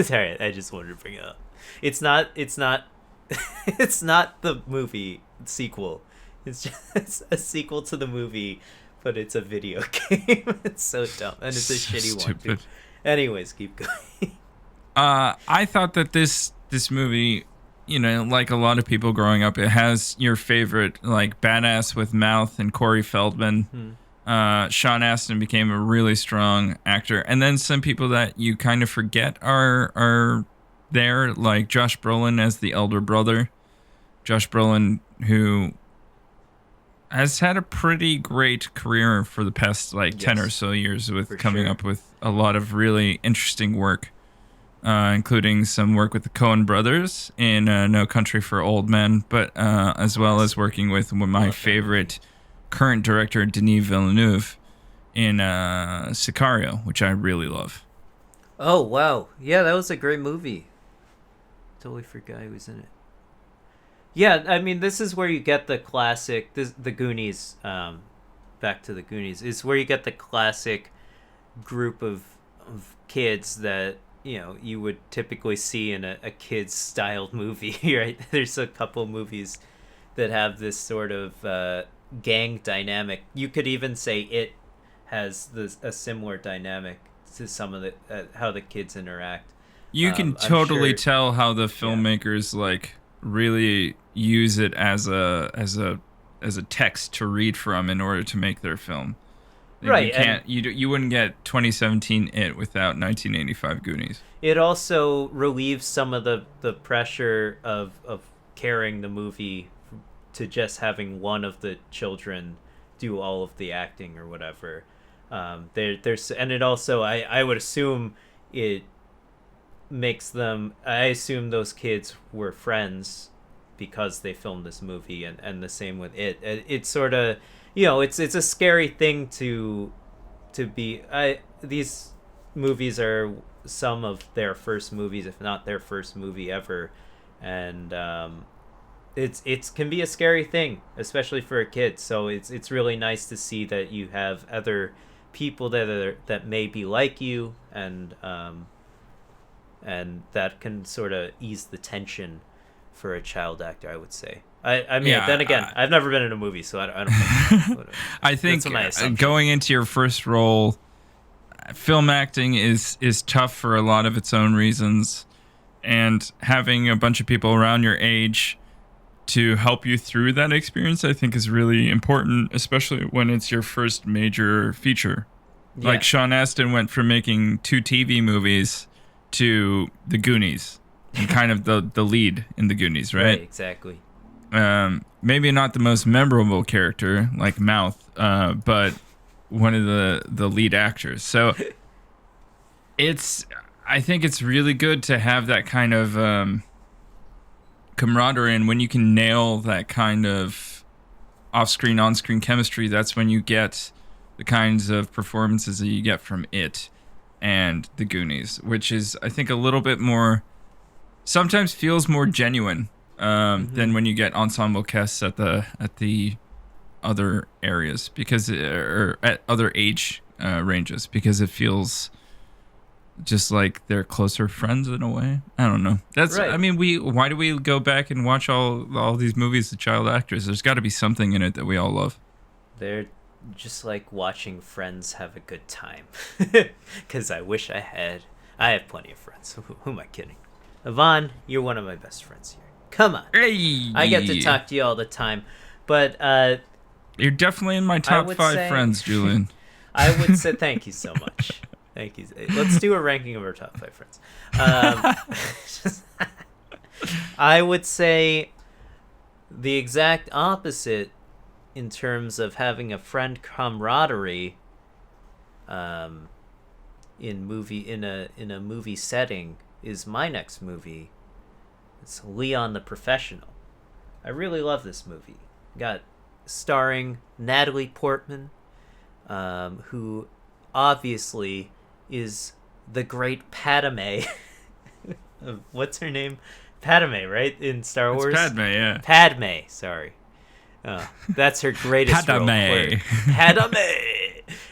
sorry, I just wanted to bring it up. It's not it's not the movie sequel. It's just a sequel to the movie, but it's a video game. It's so dumb. And it's a shitty one too. Anyways, keep going. I thought that this movie, like a lot of people growing up, it has your favorite like badass with mouth and Corey Feldman. Sean Astin became a really strong actor, and then some people that you kind of forget are there, like Josh Brolin as the elder brother. Josh Brolin, who has had a pretty great career for the past 10 or so years with coming up with a lot of really interesting work, including some work with the Coen brothers in No Country for Old Men, but as well as working with my favorite current director, Denis Villeneuve, in Sicario, which I really love. Oh, wow. Yeah, that was a great movie. Totally forgot he was in it. Yeah, I mean, this is where you get the classic, the Goonies, back to the Goonies, is where you get the classic group of kids that, you would typically see in a kid's styled movie, right? There's a couple movies that have this sort of gang dynamic. You could even say It has a similar dynamic to some of the how the kids interact. You can totally tell how the filmmakers really use it as a text to read from in order to make their film. Right. You wouldn't get 2017 It without 1985 Goonies. It also relieves some of the pressure of carrying the movie to just having one of the children do all of the acting or whatever. There's and it also I would assume it makes them. I assume those kids were friends because they filmed this movie, and the same with It. It's sort of it's a scary thing to be. These movies are some of their first movies, if not their first movie ever, and it can be a scary thing, especially for a kid. So it's really nice to see that you have other people that may be like you, and that can sort of ease the tension for a child actor, I would say. I mean, then again, I've never been in a movie, so I don't know. I think going into your first role, film acting is tough for a lot of its own reasons, and having a bunch of people around your age to help you through that experience, I think, is really important, especially when it's your first major feature. Yeah. Like Sean Astin went from making 2 TV movies to The Goonies, and kind of the lead in The Goonies, right? Right, exactly. Maybe not the most memorable character, like Mouth, but one of the lead actors. So I think it's really good to have that kind of camaraderie, and when you can nail that kind of off-screen, on-screen chemistry, that's when you get the kinds of performances that you get from It and The Goonies, which is, I think, a little bit more, sometimes feels more genuine than when you get ensemble casts at the other areas, because or at other age ranges, because it feels just like they're closer friends in a way. I don't know. That's right. I mean, why do we go back and watch all these movies with child actors? There's got to be something in it that we all love. They're just like watching friends have a good time. Because I wish I have plenty of friends. Who am I kidding? Yvonne, you're one of my best friends here. Come on. Hey. I get to talk to you all the time. But you're definitely in my top 5 friends, Julien. I would say thank you so much. Thank you. Let's do a ranking of our top 5 friends. I would say the exact opposite in terms of having a friend camaraderie, in a movie setting, is my next movie. It's Leon the Professional. I really love this movie. Got starring Natalie Portman, who obviously is the great Padme. What's her name? Padme, right? In Star Wars? Padme, yeah. Padme, sorry. That's her greatest role. Padme!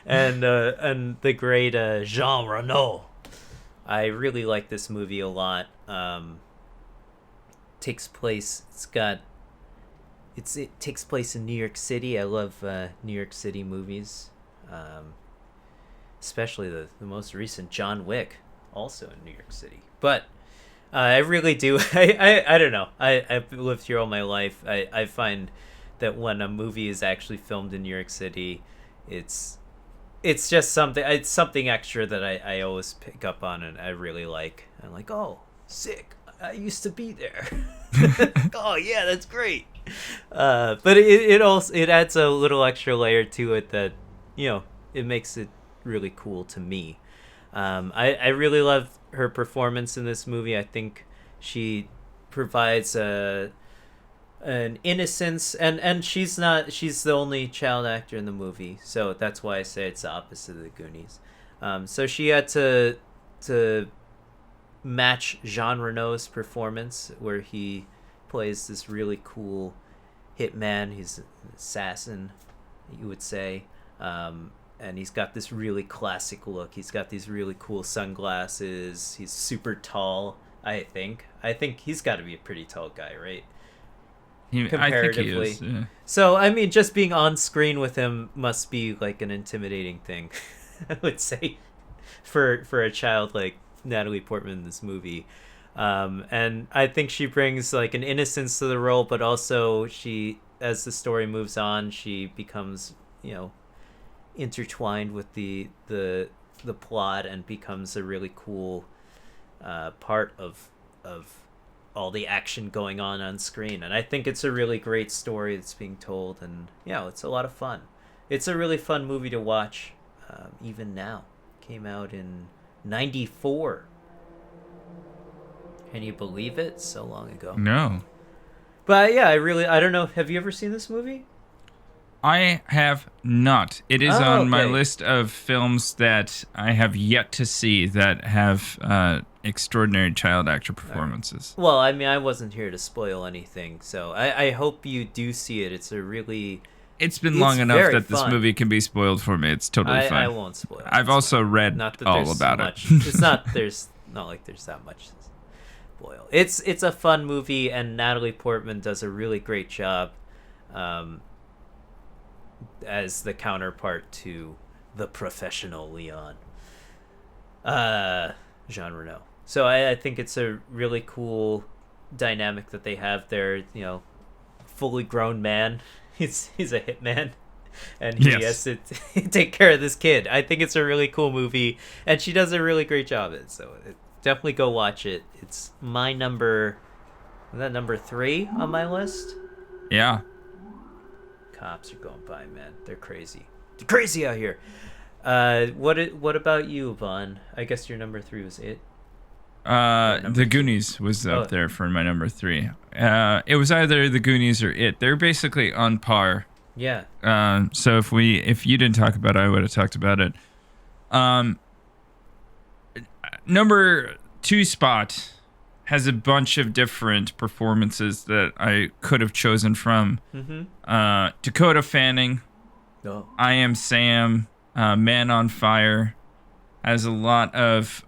And the great Jean Reno. I really like this movie a lot. Takes place in New York City. I love New York City movies. Especially the most recent John Wick, also in New York City. But I really do. I don't know. I've lived here all my life. I find that when a movie is actually filmed in New York City, it's just something. It's something extra that I always pick up on, and I really like. I'm like, oh, sick. I used to be there. Oh yeah, that's great. But it adds a little extra layer to it that, it makes it really cool to me. I really love her performance in this movie. I think she provides an innocence, and she's the only child actor in the movie, so that's why I say it's the opposite of the Goonies. So she had to match Jean Reno's performance, where he plays this really cool hitman. He's an assassin, you would say. And he's got this really classic look. He's got these really cool sunglasses. He's super tall, I think. I think he's got to be a pretty tall guy, right? Comparatively. I think he is, yeah. So, I mean, just being on screen with him must be like an intimidating thing, I would say, for a child like Natalie Portman in this movie. And I think she brings like an innocence to the role, but also as the story moves on, she becomes, intertwined with the plot and becomes a really cool part of all the action going on screen. And I think it's a really great story that's being told, and it's a lot of fun. It's a really fun movie to watch, even now. Came out in 94. Can you believe it? So long ago. No. But yeah, I don't know. Have you ever seen this movie? I have not. It is on my list of films that I have yet to see that have extraordinary child actor performances. Well, I mean, I wasn't here to spoil anything, so I hope you do see it. It's been long enough that this fun. movie can be spoiled for me. It's totally fine. I won't spoil it. I've also read all about it. It's not like there's that much to spoil. It's a fun movie, and Natalie Portman does a really great job as the counterpart to the professional Leon, Jean Reno. So I think it's a really cool dynamic that they have there. Fully grown man. He's a hitman, and he has to take care of this kid. I think it's a really cool movie, and she does a really great job at it. So definitely go watch it. It's my number 3 on my list. Yeah. Cops are going by, man. They're crazy. They're crazy out here. What about you, Vaughn? I guess your number 3 was it. The Goonies was up there for my number 3. It was either The Goonies or It. They're basically on par. Yeah. So if you didn't talk about it, I would have talked about it. Number 2 spot has a bunch of different performances that I could have chosen from. Mm-hmm. Dakota Fanning, I Am Sam, Man on Fire, has a lot of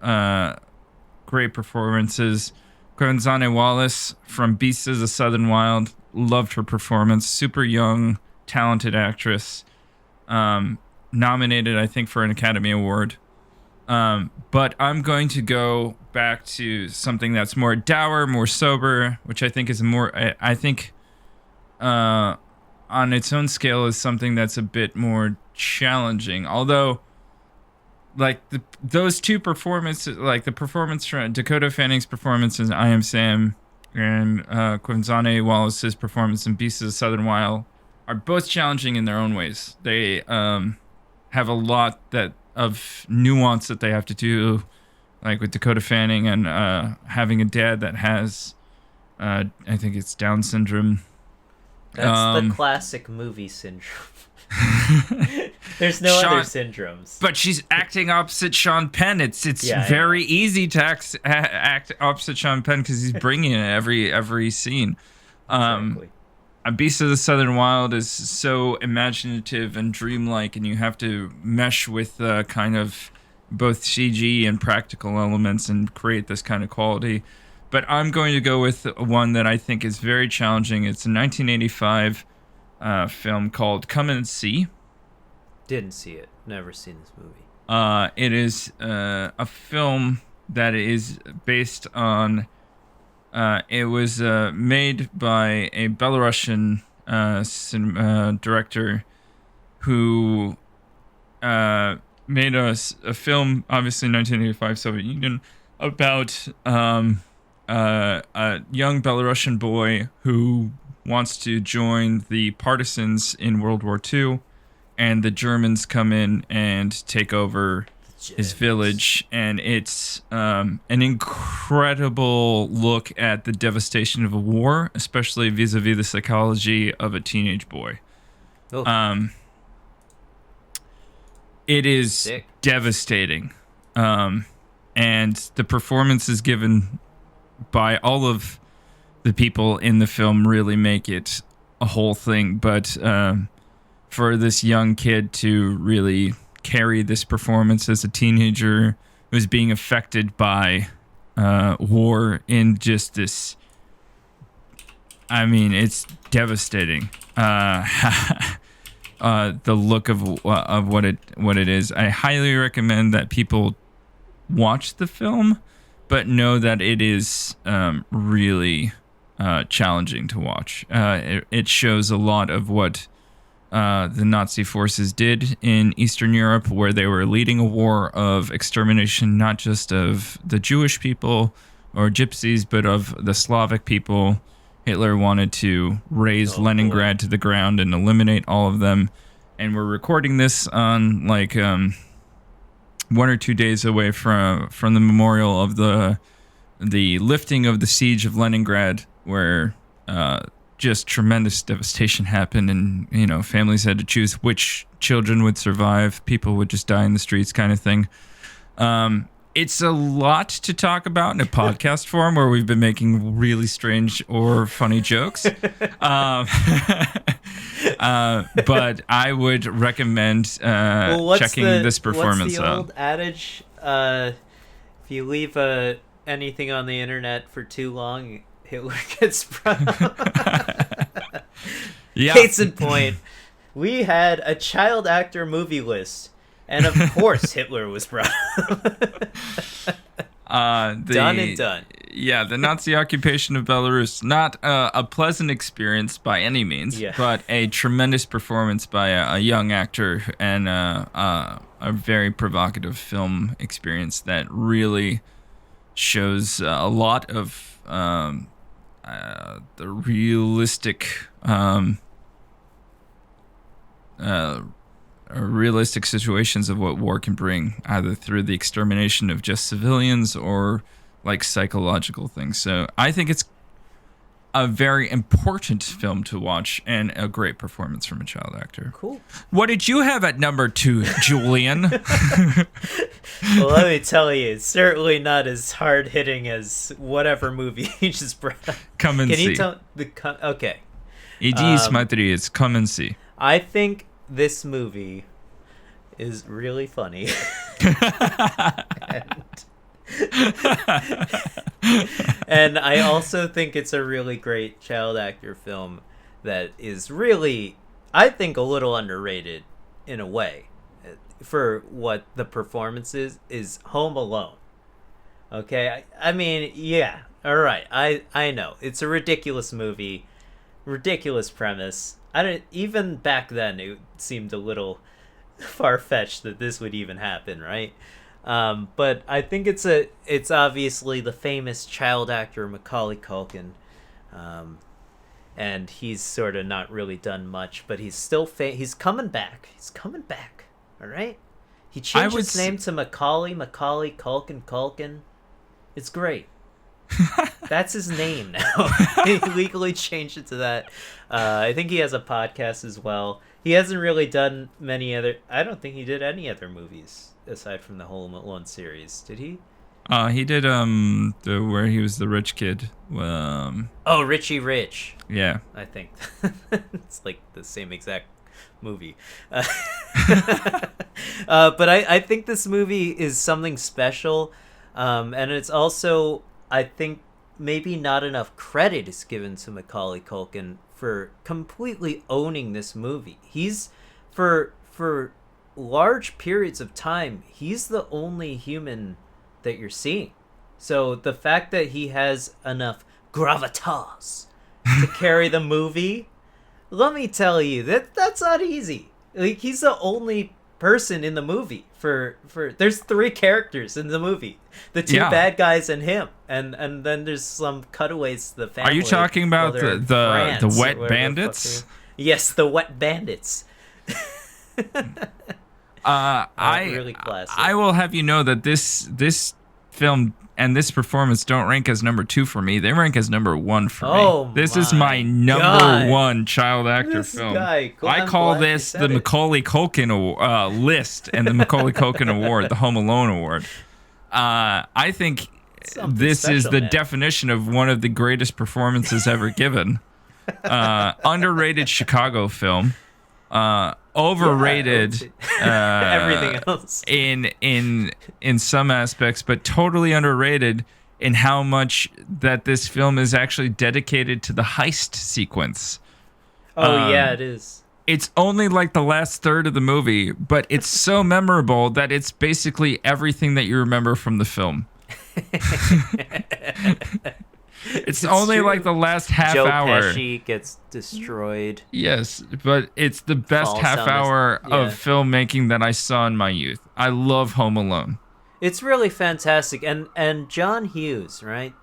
great performances. Gonzane Wallace from Beasts of the Southern Wild, loved her performance. Super young, talented actress. Nominated, I think, for an Academy Award. But I'm going to go back to something that's more dour, more sober, which I think is on its own scale is something that's a bit more challenging. Although, like those two performances, like the performance from Dakota Fanning's performance in I Am Sam and Gonzane Wallace's performance in Beasts of the Southern Wild, are both challenging in their own ways. They have a lot of nuance that they have to do, like with Dakota Fanning and having a dad that has, I think it's Down syndrome. That's the classic movie syndrome. There's no other syndromes. But she's acting opposite Sean Penn. It's very easy to act opposite Sean Penn because he's bringing it every scene. Exactly. A Beast of the Southern Wild is so imaginative and dreamlike, and you have to mesh with kind of both CG and practical elements and create this kind of quality. But I'm going to go with one that I think is very challenging. It's a 1985 film called Come and See. Didn't see it. Never seen this movie. It is a film that is based on... it was made by a Belarusian director who made a film, obviously in 1985 Soviet Union, about a young Belarusian boy who wants to join the partisans in World War II, and the Germans come in and take over his village, and it's an incredible look at the devastation of a war, especially vis-a-vis the psychology of a teenage boy. Oh. It is Sick. devastating, and the performance is given by all of the people in the film really make it a whole thing, but for this young kid to really carry this performance as a teenager who's being affected by war in just this, I mean, it's devastating. The look of what it is. I highly recommend that people watch the film, but know that it is really challenging to watch. It shows a lot of what the Nazi forces did in Eastern Europe, where they were leading a war of extermination, not just of the Jewish people or gypsies, but of the Slavic people. Hitler wanted to raze Leningrad to the ground and eliminate all of them. And we're recording this on 1 or 2 days away from the memorial of the lifting of the siege of Leningrad, where just tremendous devastation happened, and families had to choose which children would survive. People would just die in the streets, kind of thing. It's a lot to talk about in a podcast form where we've been making really strange or funny jokes. But I would recommend checking this performance out. What's the out. old adage? If you leave anything on the internet for too long, Hitler gets brought up. Yeah. Case in point, we had a child actor movie list, and of course Hitler was brought up. Done and done. Yeah, the Nazi occupation of Belarus, not a pleasant experience by any means, but a tremendous performance by a young actor, and a very provocative film experience that really shows a lot of the realistic realistic situations of what war can bring, either through the extermination of just civilians or psychological things. So I think it's a very important film to watch, and a great performance from a child actor. Cool. What did you have at number 2, Julien? Well, let me tell you, it's certainly not as hard-hitting as whatever movie you just brought up. Come and see. Can you tell okay. Иди смотри, it's Come and See. I think this movie is really funny. And I also think it's a really great child actor film that is really, I think, a little underrated in a way for what the performance is Home Alone. Okay? I mean, yeah, all right. I know. It's a ridiculous movie, ridiculous premise. Even back then, it seemed a little far-fetched that this would even happen, right? But I think it's obviously the famous child actor Macaulay Culkin. and he's sort of not really done much, but he's still he's coming back. He's coming back. All right. He changed his name to Macaulay Culkin. It's great. That's his name now. He legally changed it to that. I think he has a podcast as well. He hasn't really done many other. I don't think he did any other movies aside from the Home Alone series. Did he? He did where he was the rich kid. Richie Rich. Yeah. I think it's like the same exact movie. But I think this movie is something special, and it's also, I think, maybe not enough credit is given to Macaulay Culkin for completely owning this movie. He's for large periods of time, he's the only human that you're seeing. So the fact that he has enough gravitas to carry the movie, let me tell you, that's not easy. Like, he's the only person in the movie for there's 3 characters in the movie, the 2 bad guys and him, and then there's some cutaways to the family. Are you talking about the wet bandits? Yes, the wet bandits. Really classic. I will have you know that this film and this performance don't rank as number 2 for me. They rank as number 1 for me. This is my number 1 child actor film. I call this the Macaulay Culkin list and the Macaulay Culkin Award, the Home Alone Award. I think this is the definition of one of the greatest performances ever given. Underrated Chicago film. Overrated everything else in some aspects, but totally underrated in how much that this film is actually dedicated to the heist sequence. It is. It's only like the last third of the movie, but it's so memorable that it's basically everything that you remember from the film. It's only true. Like the last half hour. Joe Pesci gets destroyed. Yes, but it's the best half hour of filmmaking that I saw in my youth. I love Home Alone. It's really fantastic, and John Hughes, right?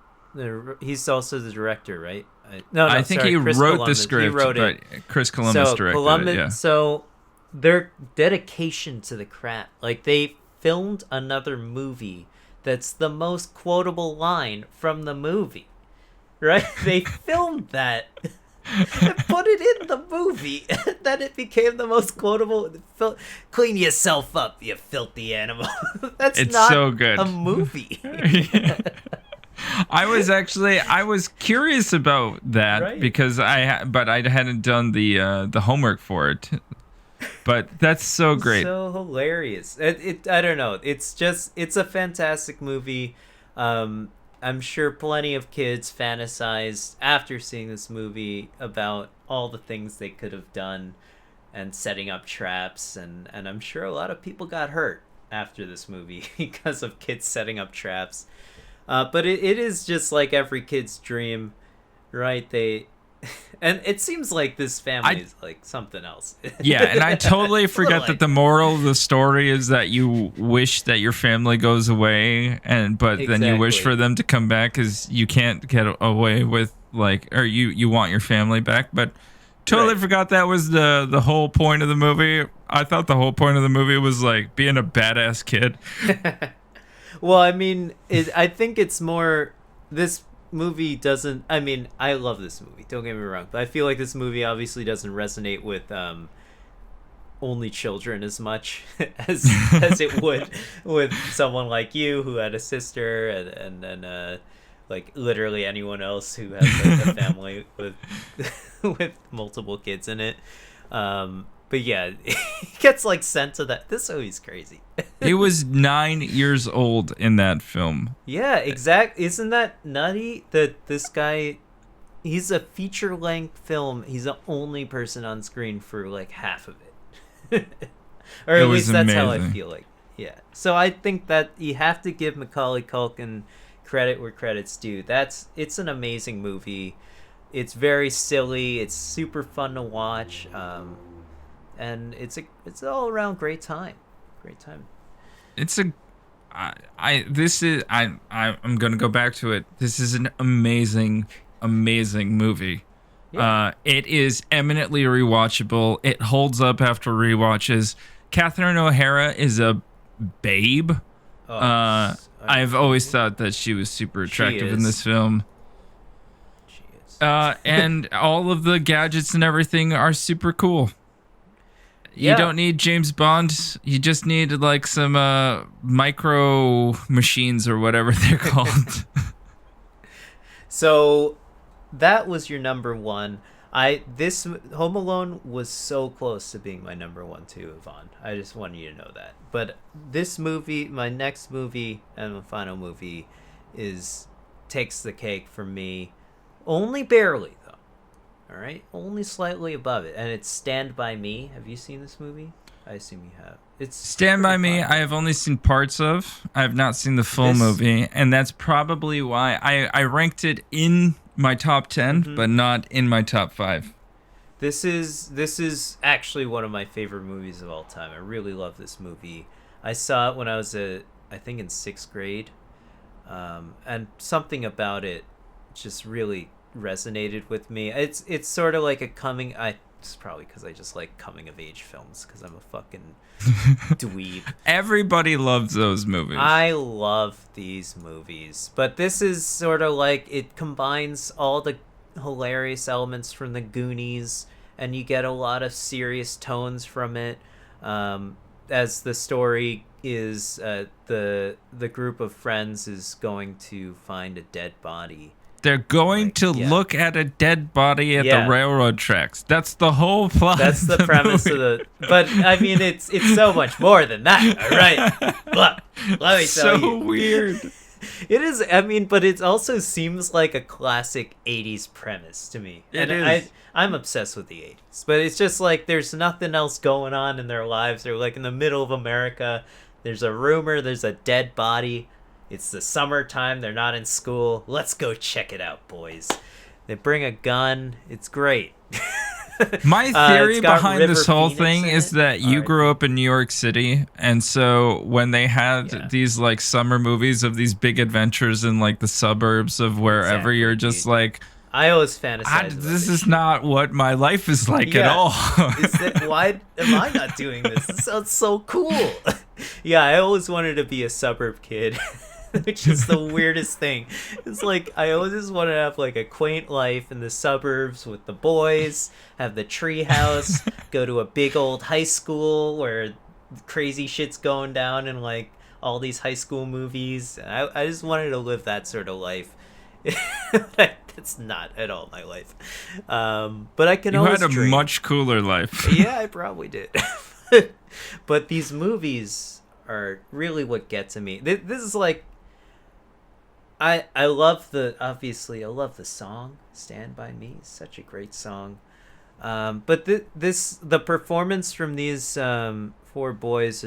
He's also the director, right? I think he wrote the script. He wrote it. But Chris Columbus directed it. Yeah. So their dedication to the craft, like they filmed another movie that's the most quotable line from the movie. Right? They filmed that and put it in the movie. Then it became the most quotable. Clean yourself up, you filthy animal. It's not so good. A movie. I was curious about that because I hadn't done the homework for it. But that's so great. So hilarious. I don't know. It's a fantastic movie. I'm sure plenty of kids fantasized after seeing this movie about all the things they could have done and setting up traps, and I'm sure a lot of people got hurt after this movie because of kids setting up traps. But it is just like every kid's dream, right? And it seems like this family is like something else. Yeah, and I totally forget that the moral of the story is that you wish that your family goes away, but then you wish for them to come back because you can't get away with or you want your family back. But totally forgot that was the whole point of the movie. I thought the whole point of the movie was like being a badass kid. Well, I mean, I think it's more this movie doesn't. I mean, I love this movie, don't get me wrong, but I feel like this movie obviously doesn't resonate with only children as much as it would with someone like you who had a sister and like literally anyone else who has like a family with multiple kids in it. But yeah, he gets like sent to that. This movie's crazy. He was 9 years old in that film. Yeah, Isn't that nutty that this guy, he's a feature-length film. He's the only person on screen for like half of it. Or at least that's how I feel like. Yeah. So I think that you have to give Macaulay Culkin credit where credit's due. It's an amazing movie. It's very silly. It's super fun to watch. And it's an all around great time. I'm gonna go back to it. This is an amazing movie. Yeah. It is eminently rewatchable. It holds up after rewatches. Catherine O'Hara is a babe. I've always thought that she was super attractive in this film. She is. And all of the gadgets and everything are super cool. You don't need James Bond. You just need like some micro machines or whatever they're called. So that was your number one. This Home Alone was so close to being my number one too, Yvonne. I just want you to know that. But this movie, my next movie and my final movie, takes the cake for me, only barely though. All right, only slightly above it, and it's Stand By Me. Have you seen this movie? I assume you have. It's Stand By Me. I have only seen parts of. I have not seen the full movie, and that's probably why I ranked it in my top 10, but not in my top 5. This is actually one of my favorite movies of all time. I really love this movie. I saw it when I was I think in 6th grade, and something about it just really resonated with me. It's sort of like it's probably because I just like coming of age films because I'm a fucking dweeb. Everybody loves those movies. I love these movies, but this is sort of like it combines all the hilarious elements from the Goonies, and you get a lot of serious tones from it. As the story is, the group of friends is going to find a dead body. They're going to look at a dead body at the railroad tracks. That's the whole plot. That's the premise of the. But I mean, it's so much more than that. All right, let me tell you. So weird. It is. I mean, but it also seems like a classic '80s premise to me. It is. I'm obsessed with the '80s, but it's just like there's nothing else going on in their lives. They're like in the middle of America. There's a rumor. There's a dead body. It's the summertime. They're not in school. Let's go check it out, boys. They bring a gun. It's great. My theory behind River this whole Phoenix thing in is it. that you grew up in New York City, and so when they had these like summer movies of these big adventures in like the suburbs of wherever, you're just like, I always fantasize. This is not what my life is like at all. Why am I not doing this? This sounds so cool. Yeah, I always wanted to be a suburb kid. Which is the weirdest thing. It's like I always just want to have like a quaint life in the suburbs with the boys, have the tree house, go to a big old high school where crazy shit's going down in like all these high school movies. I just wanted to live that sort of life. That's not at all my life. But I can always dream. You had a dream. much cooler life. Yeah, I probably did. But these movies are really what get to me. This is like I love the song Stand By Me. It's such a great song. But the performance from these 4 boys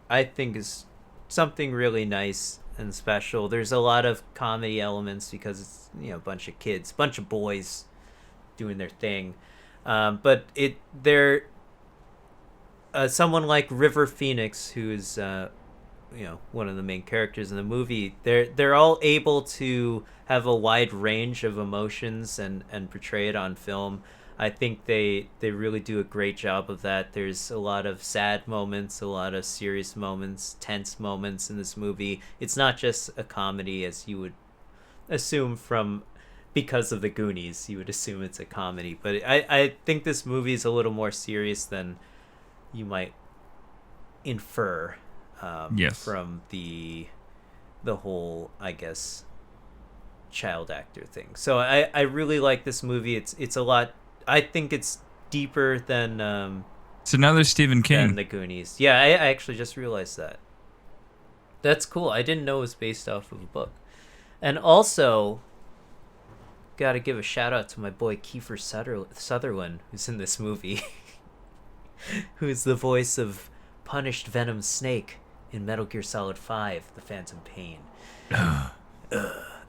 I think is something really nice and special. There's a lot of comedy elements because it's a bunch of kids, bunch of boys doing their thing. But they're someone like River Phoenix, who is one of the main characters in the movie. They're all able to have a wide range of emotions and portray it on film. I think they really do a great job of that. There's a lot of sad moments, a lot of serious moments, tense moments in this movie. It's not just a comedy as you would assume because of the Goonies. You would assume it's a comedy, but I think this movie is a little more serious than you might infer. From the whole, I guess, child actor thing. So I really like this movie. It's a lot. I think it's deeper than it's another Stephen King than the Goonies. Yeah, I actually just realized that. That's cool. I didn't know it was based off of a book. And also, gotta give a shout out to my boy Kiefer Sutherland, who's in this movie, who's the voice of Punished Venom Snake in Metal Gear Solid 5, The Phantom Pain.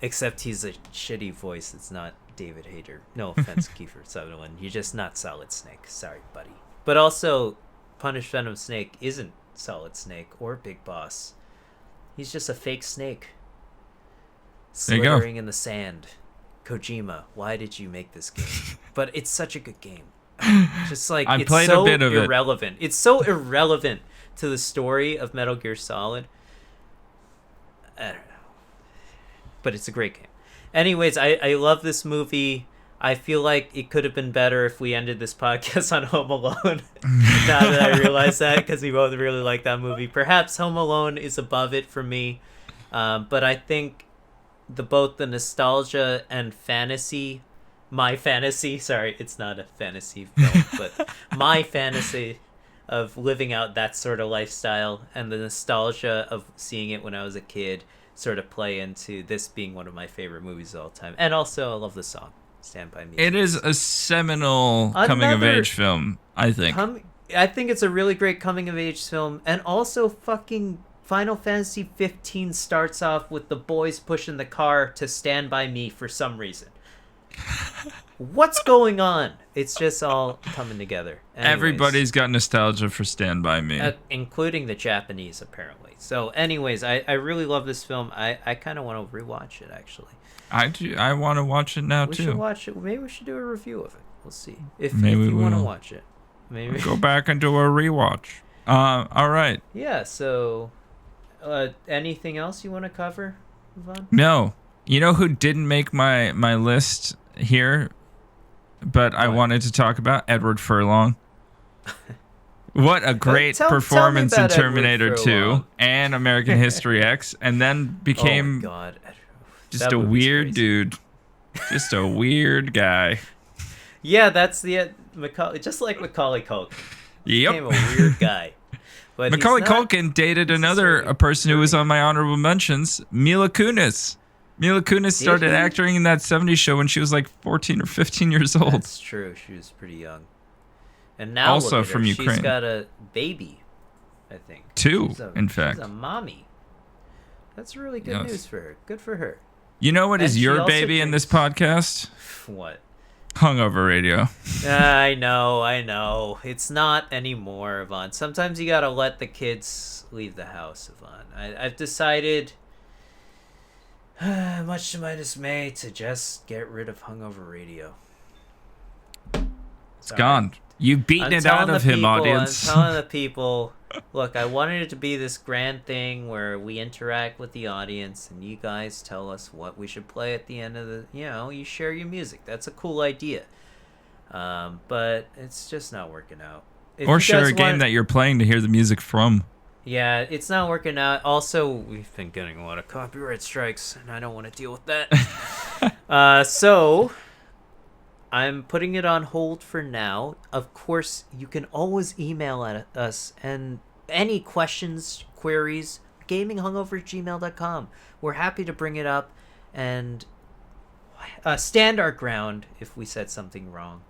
Except he's a shitty voice. It's not David Hayter. No offense, Kiefer Sutherland. You're just not Solid Snake. Sorry, buddy. But also, Punished Venom Snake isn't Solid Snake or Big Boss. He's just a fake snake. Slithering in the sand. Kojima, why did you make this game? But it's such a good game. Just like I it's played so a bit of irrelevant. It's so irrelevant to the story of Metal Gear Solid. I don't know. But it's a great game. Anyways, I love this movie. I feel like it could have been better if we ended this podcast on Home Alone. Now that I realize that, because we both really like that movie. Perhaps Home Alone is above it for me. But I think both the nostalgia and fantasy, sorry, it's not a fantasy film, but my fantasy of living out that sort of lifestyle and the nostalgia of seeing it when I was a kid sort of play into this being one of my favorite movies of all time. And also, I love the song, Stand By Me. It is a seminal coming-of-age film, I think. I think it's a really great coming-of-age film. And also, fucking Final Fantasy 15 starts off with the boys pushing the car to Stand By Me for some reason. What's going on? It's just all coming together. Anyways, everybody's got nostalgia for Stand By Me. Including the Japanese, apparently. So, anyways, I really love this film. I kind of want to rewatch it, actually. I do. I want to watch it now, too. We should watch it. Maybe we should do a review of it. We'll see. If you want to watch it. Maybe go back and do a rewatch. All right. Yeah, so anything else you want to cover, Yvonne? No. You know who didn't make my list here, but I wanted to talk about? Edward Furlong. What a great performance in Terminator 2 and American History X, and then became just a weird dude. Just a weird guy. Yeah, that's the Macaulay, just like Macaulay Culkin. Yep. Became a weird guy. But Macaulay Culkin dated a person who was on my honorable mentions, Mila Kunis. Mila Kunis started acting in that 70s show when she was like 14 or 15 years old. That's true. She was pretty young. And now also look at from her. Ukraine. She's got a baby, I think. Two, in fact. She's a mommy. That's really good news for her. Good for her. You know what is your baby in this podcast? What? Hungover Radio. I know. It's not anymore, Yvonne. Sometimes you gotta let the kids leave the house, Yvonne. I've decided, much to my dismay, to just get rid of Hungover Radio. It's gone. You've beaten it out of him, audience. I'm telling the people, look, I wanted it to be this grand thing where we interact with the audience and you guys tell us what we should play at the end of the, you share your music. That's a cool idea. But it's just not working out. Or share a game that you're playing to hear the music from. Yeah, it's not working out. Also, we've been getting a lot of copyright strikes and I don't want to deal with that. So I'm putting it on hold for now. Of course, you can always email at us and any questions, queries, gaminghungover@gmail.com. We're happy to bring it up and stand our ground if we said something wrong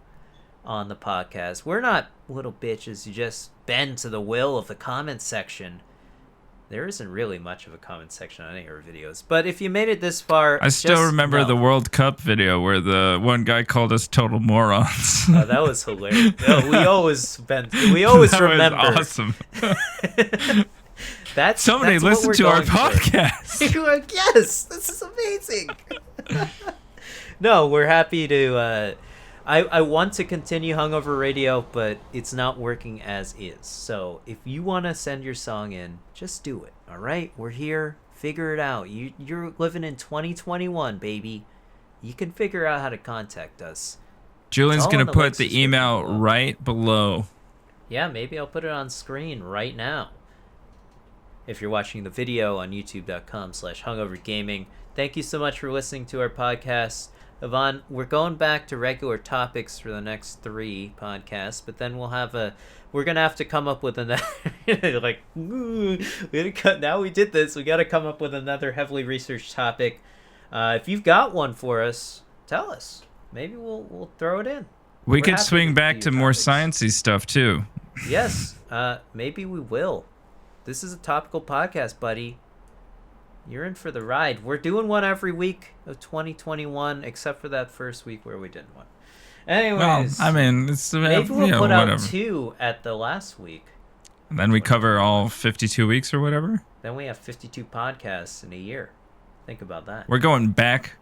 on the podcast. We're not little bitches who just bend to the will of the comments section. There isn't really much of a comment section on any of our videos. But if you made it this far, I still remember the World Cup video where the one guy called us total morons. Oh, that was hilarious. We always remember. Was awesome. Somebody listened to our podcast. You're like, yes, this is amazing. No, we're happy to. I want to continue Hungover Radio, but it's not working as is. So if you want to send your song in, just do it. All right, we're here. Figure it out. You're living in 2021, baby. You can figure out how to contact us. Julian's going to put the email right below. Yeah, maybe I'll put it on screen right now. If you're watching the video on youtube.com/hungovergaming. Thank you so much for listening to our podcast. Yvonne, we're going back to regular topics for the next 3 podcasts, but then we're going to have to come up with another, now we did this, we got to come up with another heavily researched topic. If you've got one for us, tell us. Maybe we'll throw it in. We could swing back to more sciencey stuff too. Yes, maybe we will. This is a topical podcast, buddy. You're in for the ride. We're doing one every week of 2021, except for that first week where we didn't one. Anyways, well, I mean, it's maybe we'll put out 2 at the last week. And then we cover all 52 weeks or whatever. Then we have 52 podcasts in a year. Think about that. We're going back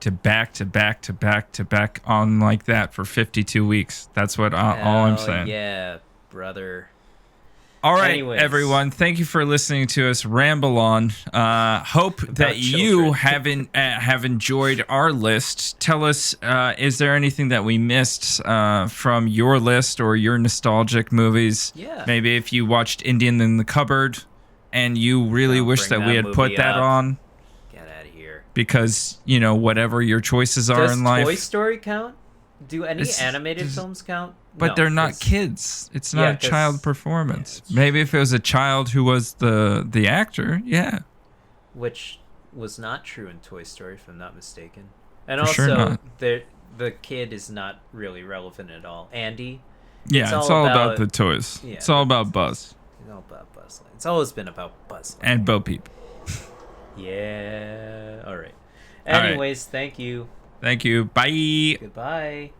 to back to back to back to back on like that for 52 weeks. That's what all I'm saying. Yeah, brother. All right, Anyways. everyone. Thank you for listening to us ramble on. Hope that you have enjoyed our list. Tell us, is there anything that we missed from your list or your nostalgic movies? Yeah. Maybe if you watched Indian in the Cupboard and you really wish that we had put that on. Get out of here. Because, whatever your choices are in life. Does Toy Story count? Do any animated films count? But No, they're not kids. It's not a child performance. Yeah, maybe if it was a child who was the actor, yeah. Which was not true in Toy Story, if I'm not mistaken. And For sure also, not. the kid is not really relevant at all. Andy. Yeah, it's all about the toys. Yeah, it's all about Buzz. It's all about Buzz. It's always been about Buzz. And Bo Peep. Yeah. All right. All right. Anyways, thank you. Thank you. Bye. Goodbye.